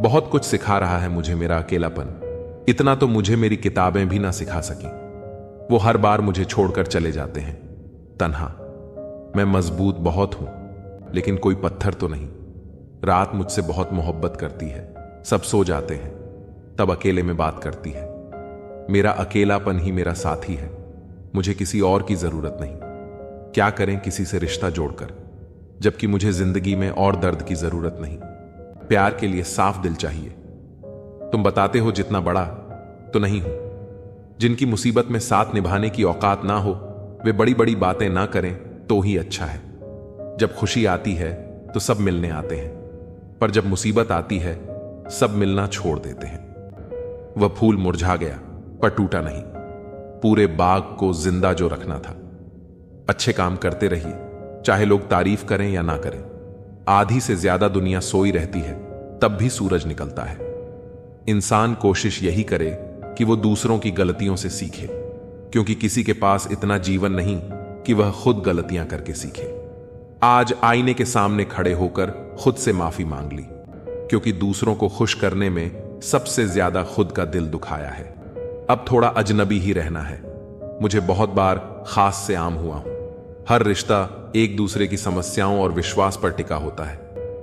बहुत कुछ सिखा रहा है मुझे मेरा अकेलापन। इतना तो मुझे मेरी किताबें भी ना सिखा सकी। वो हर बार मुझे छोड़कर चले जाते हैं तन्हा। मैं मजबूत बहुत हूं, लेकिन कोई पत्थर तो नहीं। रात मुझसे बहुत मोहब्बत करती है। सब सो जाते हैं, तब अकेले में बात करती है। मेरा अकेलापन ही मेरा साथी है। मुझे किसी और की जरूरत नहीं। क्या करें किसी से रिश्ता जोड़कर, जबकि मुझे जिंदगी में और दर्द की जरूरत नहीं। प्यार के लिए साफ दिल चाहिए। तुम बताते हो जितना बड़ा, तो नहीं हूं। जिनकी मुसीबत में साथ निभाने की औकात ना हो, वे बड़ी बड़ी बातें ना करें तो ही अच्छा है। जब खुशी आती है तो सब मिलने आते हैं, पर जब मुसीबत आती है सब मिलना छोड़ देते हैं। वह फूल मुरझा गया पर टूटा नहीं। पूरे बाग को जिंदा जो रखना था। अच्छे काम करते रहिए, चाहे लोग तारीफ करें या ना करें। आधी से ज्यादा दुनिया सोई रहती है, तब भी सूरज निकलता है। इंसान कोशिश यही करे कि वो दूसरों की गलतियों से सीखे, क्योंकि किसी के पास इतना जीवन नहीं कि वह खुद गलतियां करके सीखे। आज आईने के सामने खड़े होकर खुद से माफी मांग ली, क्योंकि दूसरों को खुश करने में सबसे ज्यादा खुद का दिल दुखाया है। अब थोड़ा अजनबी ही रहना है। मुझे बहुत बार खास से आम हुआ हूं। हर रिश्ता एक दूसरे की समस्याओं और विश्वास पर टिका होता है।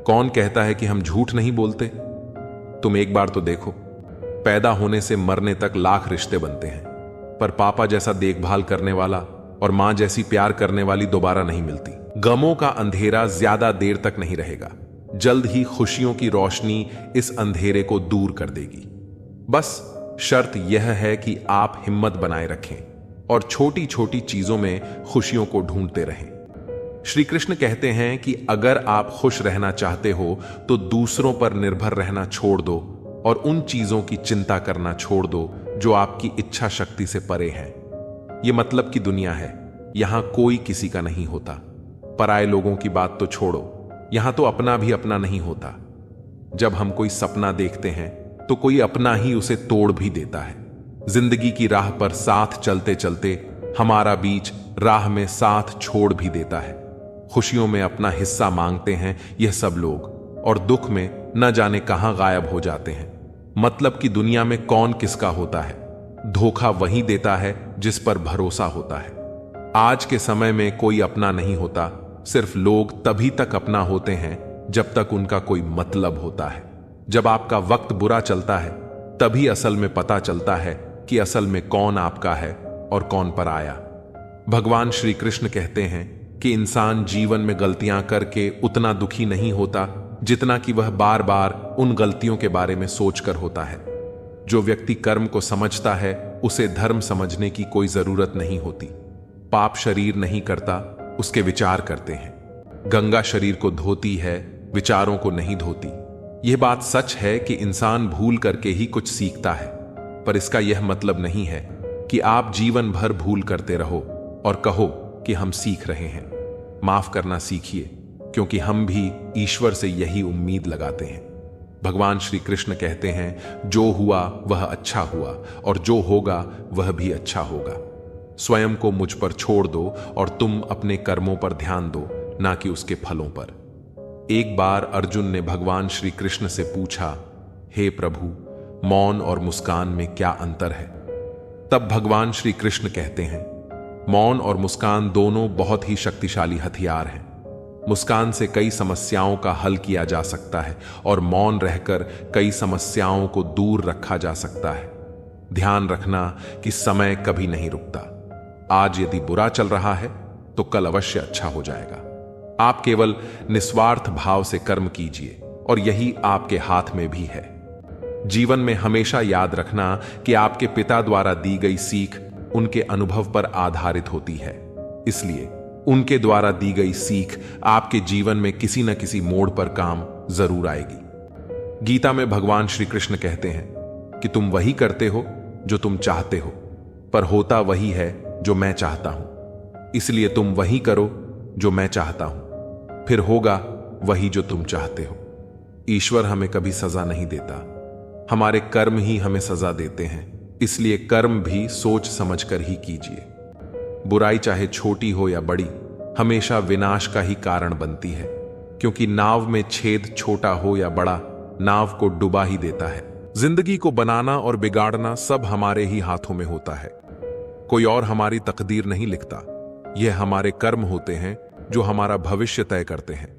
कौन कहता है कि हम झूठ नहीं बोलते? तुम एक बार तो देखो, पैदा होने से मरने तक लाख रिश्ते बनते हैं, पर पापा जैसा देखभाल करने वाला और मां जैसी प्यार करने वाली दोबारा नहीं मिलती। गमों का अंधेरा ज्यादा देर तक नहीं रहेगा। जल्द ही खुशियों की रोशनी इस अंधेरे को दूर कर देगी। बस शर्त यह है कि आप हिम्मत बनाए रखें और छोटी छोटी चीजों में खुशियों को ढूंढते रहें। श्री कृष्ण कहते हैं कि अगर आप खुश रहना चाहते हो तो दूसरों पर निर्भर रहना छोड़ दो और उन चीजों की चिंता करना छोड़ दो जो आपकी इच्छा शक्ति से परे हैं। यह मतलब की दुनिया है, यहां कोई किसी का नहीं होता। पराये लोगों की बात तो छोड़ो, यहां तो अपना भी अपना नहीं होता। जब हम कोई सपना देखते हैं तो कोई अपना ही उसे तोड़ भी देता है। जिंदगी की राह पर साथ चलते चलते हमारा बीच राह में साथ छोड़ भी देता है। खुशियों में अपना हिस्सा मांगते हैं यह सब लोग, और दुख में न जाने कहां गायब हो जाते हैं। मतलब कि दुनिया में कौन किसका होता है, धोखा वही देता है जिस पर भरोसा होता है। आज के समय में कोई अपना नहीं होता, सिर्फ लोग तभी तक अपना होते हैं जब तक उनका कोई मतलब होता है। जब आपका वक्त बुरा चलता है तभी असल में पता चलता है कि असल में कौन आपका है और कौन पराया। भगवान श्री कृष्ण कहते हैं कि इंसान जीवन में गलतियां करके उतना दुखी नहीं होता जितना कि वह बार बार उन गलतियों के बारे में सोचकर होता है। जो व्यक्ति कर्म को समझता है उसे धर्म समझने की कोई जरूरत नहीं होती। पाप शरीर नहीं करता, उसके विचार करते हैं। गंगा शरीर को धोती है, विचारों को नहीं धोती। यह बात सच है कि इंसान भूल करके ही कुछ सीखता है, पर इसका यह मतलब नहीं है कि आप जीवन भर भूल करते रहो और कहो कि हम सीख रहे हैं। माफ करना सीखिए, क्योंकि हम भी ईश्वर से यही उम्मीद लगाते हैं। भगवान श्री कृष्ण कहते हैं, जो हुआ वह अच्छा हुआ और जो होगा वह भी अच्छा होगा। स्वयं को मुझ पर छोड़ दो और तुम अपने कर्मों पर ध्यान दो, ना कि उसके फलों पर। एक बार अर्जुन ने भगवान श्री कृष्ण से पूछा, हे प्रभु, मौन और मुस्कान में क्या अंतर है? तब भगवान श्री कृष्ण कहते हैं, मौन और मुस्कान दोनों बहुत ही शक्तिशाली हथियार हैं। मुस्कान से कई समस्याओं का हल किया जा सकता है और मौन रहकर कई समस्याओं को दूर रखा जा सकता है। ध्यान रखना कि समय कभी नहीं रुकता। आज यदि बुरा चल रहा है तो कल अवश्य अच्छा हो जाएगा। आप केवल निस्वार्थ भाव से कर्म कीजिए और यही आपके हाथ में भी है। जीवन में हमेशा याद रखना कि आपके पिता द्वारा दी गई सीख उनके अनुभव पर आधारित होती है, इसलिए उनके द्वारा दी गई सीख आपके जीवन में किसी न किसी मोड़ पर काम जरूर आएगी। गीता में भगवान श्री कृष्ण कहते हैं कि तुम वही करते हो जो तुम चाहते हो, पर होता वही है जो मैं चाहता हूं। इसलिए तुम वही करो जो मैं चाहता हूं, फिर होगा वही जो तुम चाहते हो। ईश्वर हमें कभी सजा नहीं देता, हमारे कर्म ही हमें सजा देते हैं। इसलिए कर्म भी सोच समझकर ही कीजिए। बुराई चाहे छोटी हो या बड़ी, हमेशा विनाश का ही कारण बनती है, क्योंकि नाव में छेद छोटा हो या बड़ा, नाव को डुबा ही देता है। जिंदगी को बनाना और बिगाड़ना सब हमारे ही हाथों में होता है। कोई और हमारी तकदीर नहीं लिखता। यह हमारे कर्म होते हैं जो हमारा भविष्य तय करते हैं।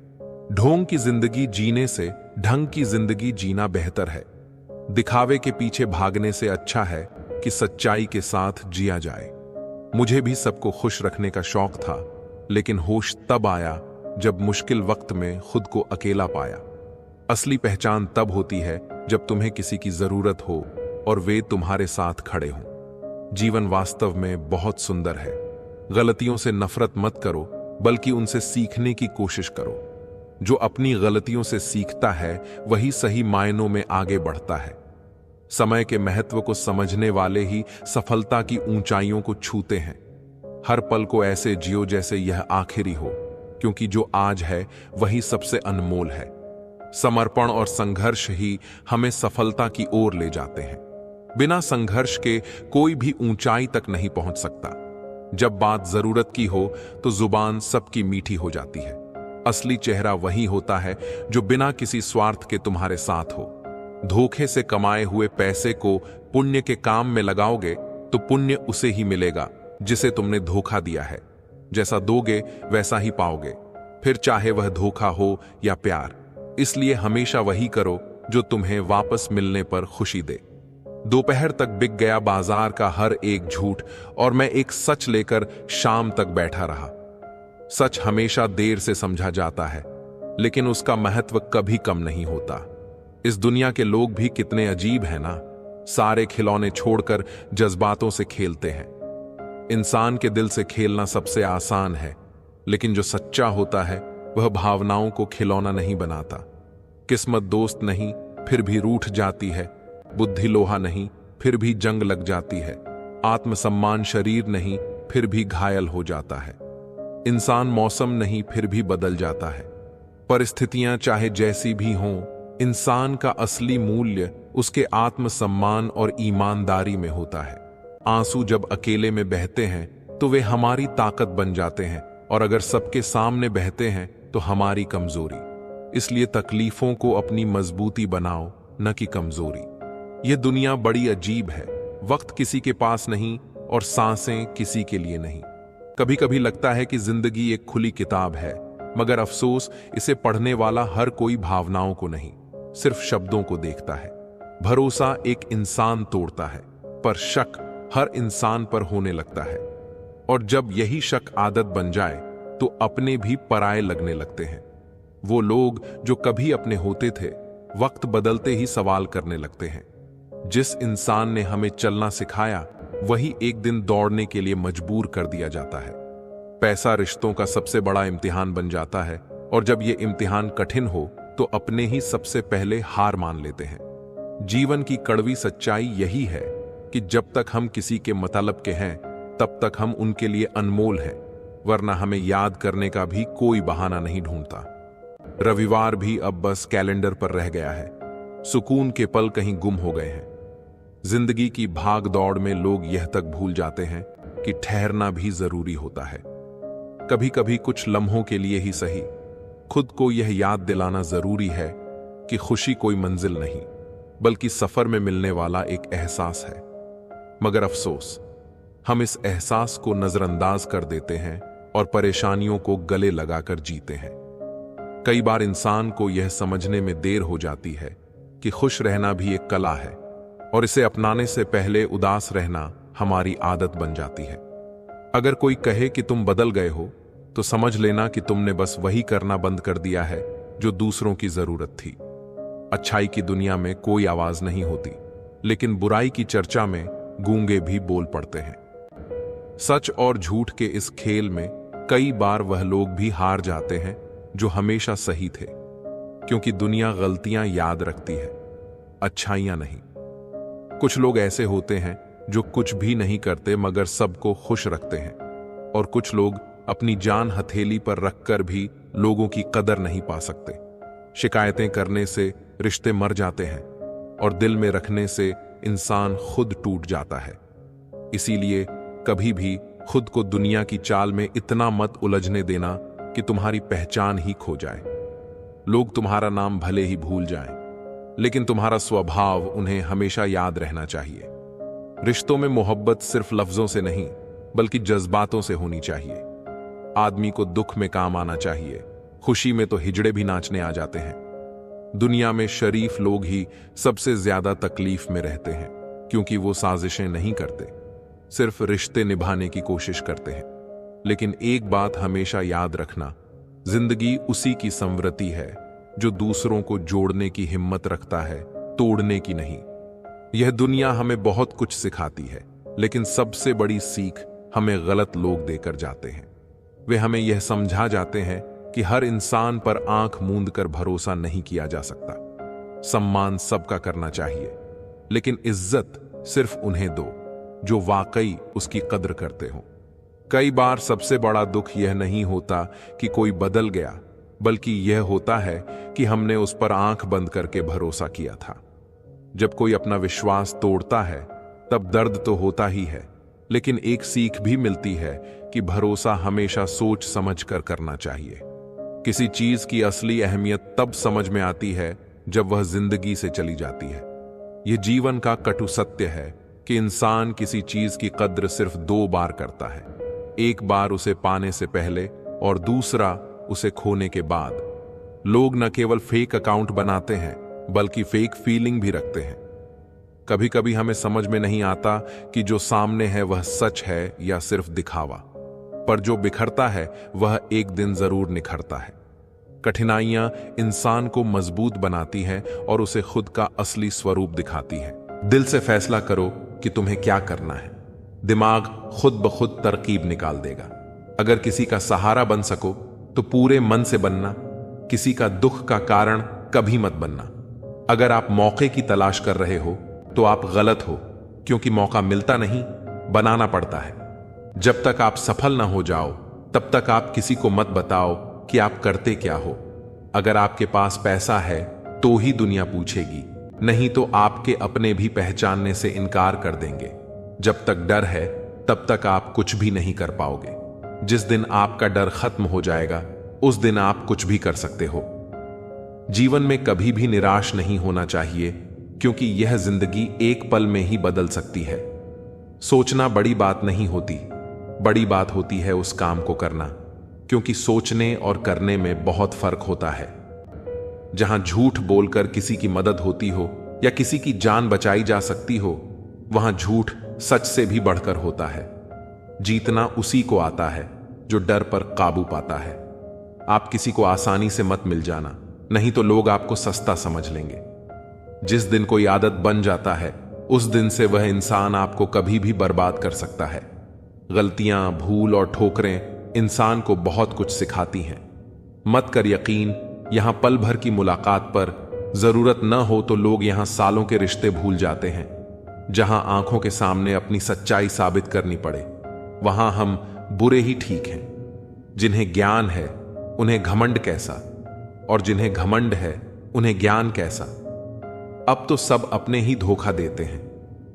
ढोंग की जिंदगी जीने से ढंग की जिंदगी जीना बेहतर है। दिखावे के पीछे भागने से अच्छा है कि सच्चाई के साथ जिया जाए। मुझे भी सबको खुश रखने का शौक था, लेकिन होश तब आया जब मुश्किल वक्त में खुद को अकेला पाया। असली पहचान तब होती है जब तुम्हें किसी की जरूरत हो और वे तुम्हारे साथ खड़े हों। जीवन वास्तव में बहुत सुंदर है। गलतियों से नफरत मत करो, बल्कि उनसे सीखने की कोशिश करो। जो अपनी गलतियों से सीखता है वही सही मायनों में आगे बढ़ता है। समय के महत्व को समझने वाले ही सफलता की ऊंचाइयों को छूते हैं। हर पल को ऐसे जियो जैसे यह आखिरी हो, क्योंकि जो आज है वही सबसे अनमोल है। समर्पण और संघर्ष ही हमें सफलता की ओर ले जाते हैं। बिना संघर्ष के कोई भी ऊंचाई तक नहीं पहुंच सकता। जब बात जरूरत की हो तो जुबान सबकी मीठी हो जाती है। असली चेहरा वही होता है जो बिना किसी स्वार्थ के तुम्हारे साथ हो। धोखे से कमाए हुए पैसे को पुण्य के काम में लगाओगे तो पुण्य उसे ही मिलेगा जिसे तुमने धोखा दिया है। जैसा दोगे वैसा ही पाओगे, फिर चाहे वह धोखा हो या प्यार। इसलिए हमेशा वही करो जो तुम्हें वापस मिलने पर खुशी दे। दोपहर तक बिक गया बाजार का हर एक झूठ और मैं एक सच लेकर शाम तक बैठा रहा। सच हमेशा देर से समझा जाता है, लेकिन उसका महत्व कभी कम नहीं होता। इस दुनिया के लोग भी कितने अजीब हैं ना। सारे खिलौने छोड़कर जज्बातों से खेलते हैं। इंसान के दिल से खेलना सबसे आसान है, लेकिन जो सच्चा होता है वह भावनाओं को खिलौना नहीं बनाता। किस्मत दोस्त नहीं फिर भी रूठ जाती है, बुद्धि लोहा नहीं फिर भी जंग लग जाती है, आत्मसम्मान शरीर नहीं फिर भी घायल हो जाता है, इंसान मौसम नहीं फिर भी बदल जाता है। परिस्थितियां चाहे जैसी भी हों, इंसान का असली मूल्य उसके आत्मसम्मान और ईमानदारी में होता है। आंसू जब अकेले में बहते हैं तो वे हमारी ताकत बन जाते हैं, और अगर सबके सामने बहते हैं तो हमारी कमजोरी। इसलिए तकलीफों को अपनी मजबूती बनाओ, न कि कमजोरी। यह दुनिया बड़ी अजीब है, वक्त किसी के पास नहीं और सांसें किसी के लिए नहीं। कभी कभी लगता है कि जिंदगी एक खुली किताब है, मगर अफसोस इसे पढ़ने वाला हर कोई भावनाओं को नहीं, सिर्फ शब्दों को देखता है। भरोसा एक इंसान तोड़ता है, पर शक हर इंसान पर होने लगता है, और जब यही शक आदत बन जाए तो अपने भी पराये लगने लगते हैं। वो लोग जो कभी अपने होते थे, वक्त बदलते ही सवाल करने लगते हैं। जिस इंसान ने हमें चलना सिखाया, वही एक दिन दौड़ने के लिए मजबूर कर दिया जाता है। पैसा रिश्तों का सबसे बड़ा इम्तिहान बन जाता है, और जब ये इम्तिहान कठिन हो तो अपने ही सबसे पहले हार मान लेते हैं। जीवन की कड़वी सच्चाई यही है कि जब तक हम किसी के मतलब के हैं, तब तक हम उनके लिए अनमोल हैं, वरना हमें याद करने का भी कोई बहाना नहीं ढूंढता। रविवार भी अब बस कैलेंडर पर रह गया है, सुकून के पल कहीं गुम हो गए हैं। जिंदगी की भाग दौड़ में लोग यह तक भूल जाते हैं कि ठहरना भी जरूरी होता है। कभी कभी कुछ लम्हों के लिए ही सही, खुद को यह याद दिलाना जरूरी है कि खुशी कोई मंजिल नहीं, बल्कि सफर में मिलने वाला एक एहसास है। मगर अफसोस, हम इस एहसास को नजरअंदाज कर देते हैं और परेशानियों को गले लगाकर जीते हैं। कई बार इंसान को यह समझने में देर हो जाती है कि खुश रहना भी एक कला है, और इसे अपनाने से पहले उदास रहना हमारी आदत बन जाती है। अगर कोई कहे कि तुम बदल गए हो, तो समझ लेना कि तुमने बस वही करना बंद कर दिया है जो दूसरों की जरूरत थी। अच्छाई की दुनिया में कोई आवाज नहीं होती, लेकिन बुराई की चर्चा में गूंगे भी बोल पड़ते हैं। सच और झूठ के इस खेल में कई बार वह लोग भी हार जाते हैं जो हमेशा सही थे, क्योंकि दुनिया गलतियां याद रखती है, अच्छाइयां नहीं। कुछ लोग ऐसे होते हैं जो कुछ भी नहीं करते मगर सबको खुश रखते हैं, और कुछ लोग अपनी जान हथेली पर रखकर भी लोगों की कदर नहीं पा सकते। शिकायतें करने से रिश्ते मर जाते हैं, और दिल में रखने से इंसान खुद टूट जाता है। इसीलिए कभी भी खुद को दुनिया की चाल में इतना मत उलझने देना कि तुम्हारी पहचान ही खो जाए। लोग तुम्हारा नाम भले ही भूल जाएं, लेकिन तुम्हारा स्वभाव उन्हें हमेशा याद रहना चाहिए। रिश्तों में मोहब्बत सिर्फ लफ्जों से नहीं, बल्कि जज्बातों से होनी चाहिए। आदमी को दुख में काम आना चाहिए, खुशी में तो हिजड़े भी नाचने आ जाते हैं। दुनिया में शरीफ लोग ही सबसे ज्यादा तकलीफ में रहते हैं, क्योंकि वो साजिशें नहीं करते, सिर्फ रिश्ते निभाने की कोशिश करते हैं। लेकिन एक बात हमेशा याद रखना, जिंदगी उसी की संवृत्ति है जो दूसरों को जोड़ने की हिम्मत रखता है, तोड़ने की नहीं। यह दुनिया हमें बहुत कुछ सिखाती है, लेकिन सबसे बड़ी सीख हमें गलत लोग देकर जाते हैं। वे हमें यह समझा जाते हैं कि हर इंसान पर आंख मूंद कर भरोसा नहीं किया जा सकता। सम्मान सबका करना चाहिए, लेकिन इज्जत सिर्फ उन्हें दो जो वाकई उसकी कद्र करते हो। कई बार सबसे बड़ा दुख यह नहीं होता कि कोई बदल गया, बल्कि यह होता है कि हमने उस पर आंख बंद करके भरोसा किया था। जब कोई अपना विश्वास तोड़ता है तब दर्द तो होता ही है, लेकिन एक सीख भी मिलती है कि भरोसा हमेशा सोच समझ कर करना चाहिए। किसी चीज की असली अहमियत तब समझ में आती है जब वह जिंदगी से चली जाती है। यह जीवन का कटु सत्य है कि इंसान किसी चीज की कद्र सिर्फ 2 बार करता है, एक बार उसे पाने से पहले और दूसरा उसे खोने के बाद। लोग न केवल फेक अकाउंट बनाते हैं, बल्कि फेक फीलिंग भी रखते हैं। कभी कभी हमें समझ में नहीं आता कि जो सामने है वह सच है या सिर्फ दिखावा, पर जो बिखरता है वह एक दिन जरूर निखरता है। कठिनाइयां इंसान को मजबूत बनाती हैं और उसे खुद का असली स्वरूप दिखाती हैं। दिल से फैसला करो कि तुम्हें क्या करना है, दिमाग खुद ब खुद तरकीब निकाल देगा। अगर किसी का सहारा बन सको तो पूरे मन से बनना। किसी का दुख का कारण कभी मत बनना। अगर आप मौके की तलाश कर रहे हो तो आप गलत हो, क्योंकि मौका मिलता नहीं, बनाना पड़ता है। जब तक आप सफल ना हो जाओ तब तक आप किसी को मत बताओ कि आप करते क्या हो। अगर आपके पास पैसा है तो ही दुनिया पूछेगी, नहीं तो आपके अपने भी पहचानने से इनकार कर देंगे। जब तक डर है तब तक आप कुछ भी नहीं कर पाओगे। जिस दिन आपका डर खत्म हो जाएगा उस दिन आप कुछ भी कर सकते हो। जीवन में कभी भी निराश नहीं होना चाहिए, क्योंकि यह जिंदगी एक पल में ही बदल सकती है। सोचना बड़ी बात नहीं होती, बड़ी बात होती है उस काम को करना, क्योंकि सोचने और करने में बहुत फर्क होता है। जहां झूठ बोलकर किसी की मदद होती हो या किसी की जान बचाई जा सकती हो, वहां झूठ सच से भी बढ़कर होता है। जीतना उसी को आता है जो डर पर काबू पाता है। आप किसी को आसानी से मत मिल जाना, नहीं तो लोग आपको सस्ता समझ लेंगे। जिस दिन कोई आदत बन जाता है उस दिन से वह इंसान आपको कभी भी बर्बाद कर सकता है। गलतियां, भूल और ठोकरें इंसान को बहुत कुछ सिखाती हैं। मत कर यकीन, यहां पल भर की मुलाकात पर जरूरत न हो तो लोग यहां सालों के रिश्ते भूल जाते हैं। जहां आंखों के सामने अपनी सच्चाई साबित करनी पड़े वहां हम बुरे ही ठीक हैं। जिन्हें ज्ञान है उन्हें घमंड कैसा, और जिन्हें घमंड है उन्हें ज्ञान कैसा। अब तो सब अपने ही धोखा देते हैं,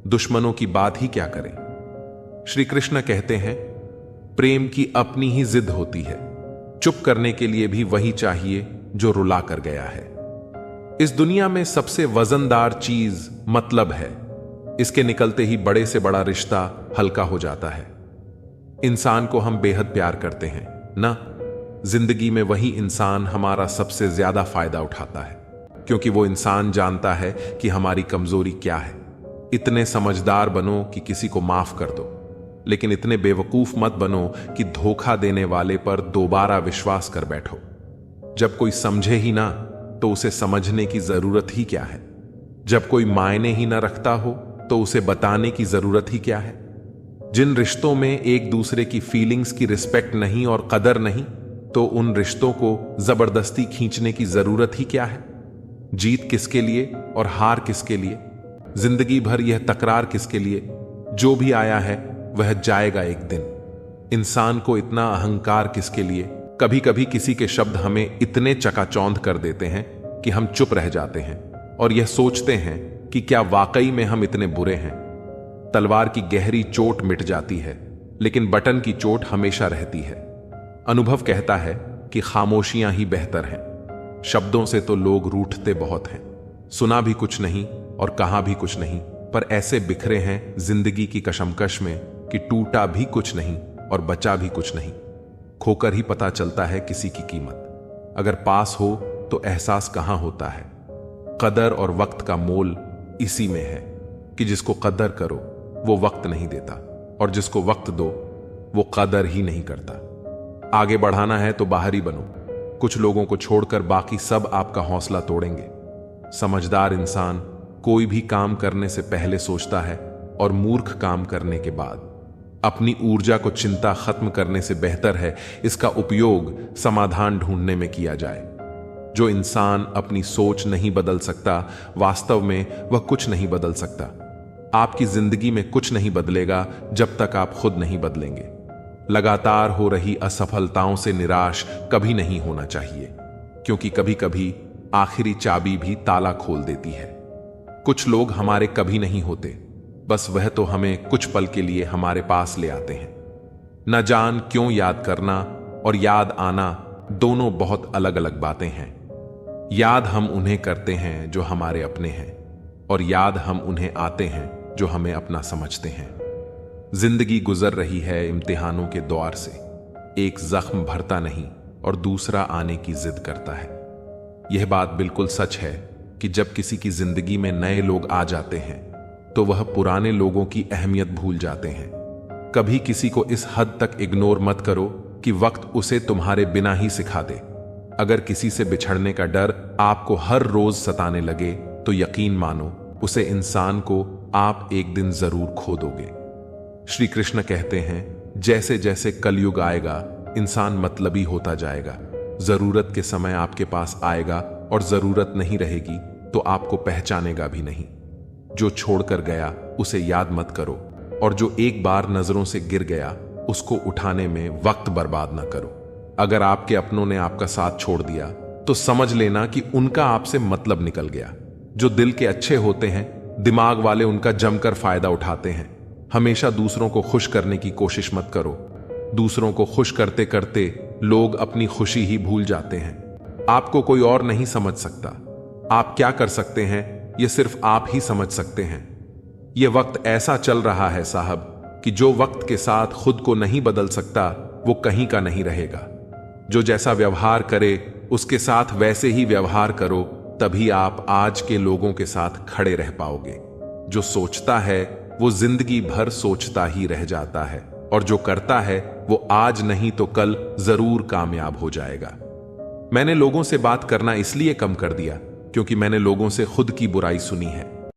दुश्मनों की बात ही क्या करें। श्री कृष्ण कहते हैं, प्रेम की अपनी ही जिद होती है, चुप करने के लिए भी वही चाहिए जो रुला कर गया है। इस दुनिया में सबसे वजनदार चीज मतलब है। इसके निकलते ही बड़े से बड़ा रिश्ता हल्का हो जाता है। इंसान को हम बेहद प्यार करते हैं ना। जिंदगी में वही इंसान हमारा सबसे ज्यादा फायदा उठाता है, क्योंकि वो इंसान जानता है कि हमारी कमजोरी क्या है। इतने समझदार बनो कि किसी को माफ कर दो, लेकिन इतने बेवकूफ मत बनो कि धोखा देने वाले पर दोबारा विश्वास कर बैठो। जब कोई समझे ही ना तो उसे समझने की जरूरत ही क्या है। जब कोई मायने ही ना रखता हो तो उसे बताने की जरूरत ही क्या है। जिन रिश्तों में एक दूसरे की फीलिंग्स की रिस्पेक्ट नहीं और कदर नहीं, तो उन रिश्तों को जबरदस्ती खींचने की जरूरत ही क्या है। जीत किसके लिए और हार किसके लिए, जिंदगी भर यह तकरार किसके लिए। जो भी आया है वह जाएगा एक दिन। इंसान को इतना अहंकार किसके लिए। कभी कभी किसी के शब्द हमें इतने चकाचौंध कर देते हैं कि हम चुप रह जाते हैं और यह सोचते हैं कि क्या वाकई में हम इतने बुरे हैं। तलवार की गहरी चोट मिट जाती है, लेकिन बटन की चोट हमेशा रहती है। अनुभव कहता है कि खामोशियां ही बेहतर हैं। शब्दों से तो लोग रूठते बहुत हैं। सुना भी कुछ नहीं और कहा भी कुछ नहीं, पर ऐसे बिखरे हैं जिंदगी की कशमकश में कि टूटा भी कुछ नहीं और बचा भी कुछ नहीं। खोकर ही पता चलता है किसी की कीमत। अगर पास हो तो एहसास कहां होता है। कदर और वक्त का मोल इसी में है कि जिसको कदर करो वो वक्त नहीं देता, और जिसको वक्त दो वो कदर ही नहीं करता। आगे बढ़ाना है तो बाहरी बनो। कुछ लोगों को छोड़कर बाकी सब आपका हौसला तोड़ेंगे। समझदार इंसान कोई भी काम करने से पहले सोचता है, और मूर्ख काम करने के बाद। अपनी ऊर्जा को चिंता खत्म करने से बेहतर है इसका उपयोग समाधान ढूंढने में किया जाए। जो इंसान अपनी सोच नहीं बदल सकता, वास्तव में वह कुछ नहीं बदल सकता। आपकी जिंदगी में कुछ नहीं बदलेगा जब तक आप खुद नहीं बदलेंगे। लगातार हो रही असफलताओं से निराश कभी नहीं होना चाहिए, क्योंकि कभी कभी आखिरी चाबी भी ताला खोल देती है। कुछ लोग हमारे कभी नहीं होते, बस वह तो हमें कुछ पल के लिए हमारे पास ले आते हैं। न जान क्यों याद करना और याद आना दोनों बहुत अलग अलग बातें हैं। याद हम उन्हें करते हैं जो हमारे अपने हैं, और याद हम उन्हें आते हैं जो हमें अपना समझते हैं। जिंदगी गुजर रही है इम्तिहानों के दौर से। एक जख्म भरता नहीं और दूसरा आने की जिद करता है। यह बात बिल्कुल सच है कि जब किसी की जिंदगी में नए लोग आ जाते हैं तो वह पुराने लोगों की अहमियत भूल जाते हैं। कभी किसी को इस हद तक इग्नोर मत करो कि वक्त उसे तुम्हारे बिना ही सिखा दे। अगर किसी से बिछड़ने का डर आपको हर रोज सताने लगे तो यकीन मानो उसे इंसान को आप एक दिन जरूर खो दोगे। श्री कृष्ण कहते हैं, जैसे जैसे कलयुग आएगा इंसान मतलबी होता जाएगा। जरूरत के समय आपके पास आएगा और जरूरत नहीं रहेगी तो आपको पहचानेगा भी नहीं। जो छोड़कर गया उसे याद मत करो, और जो एक बार नजरों से गिर गया उसको उठाने में वक्त बर्बाद ना करो। अगर आपके अपनों ने आपका साथ छोड़ दिया तो समझ लेना कि उनका आपसे मतलब निकल गया। जो दिल के अच्छे होते हैं, दिमाग वाले उनका जमकर फायदा उठाते हैं। हमेशा दूसरों को खुश करने की कोशिश मत करो। दूसरों को खुश करते करते लोग अपनी खुशी ही भूल जाते हैं। आपको कोई और नहीं समझ सकता। आप क्या कर सकते हैं यह सिर्फ आप ही समझ सकते हैं। यह वक्त ऐसा चल रहा है साहब कि जो वक्त के साथ खुद को नहीं बदल सकता वो कहीं का नहीं रहेगा। जो जैसा व्यवहार करे उसके साथ वैसे ही व्यवहार करो, तभी आप आज के लोगों के साथ खड़े रह पाओगे। जो सोचता है वो जिंदगी भर सोचता ही रह जाता है, और जो करता है वो आज नहीं तो कल जरूर कामयाब हो जाएगा। मैंने लोगों से बात करना इसलिए कम कर दिया क्योंकि मैंने लोगों से खुद की बुराई सुनी है।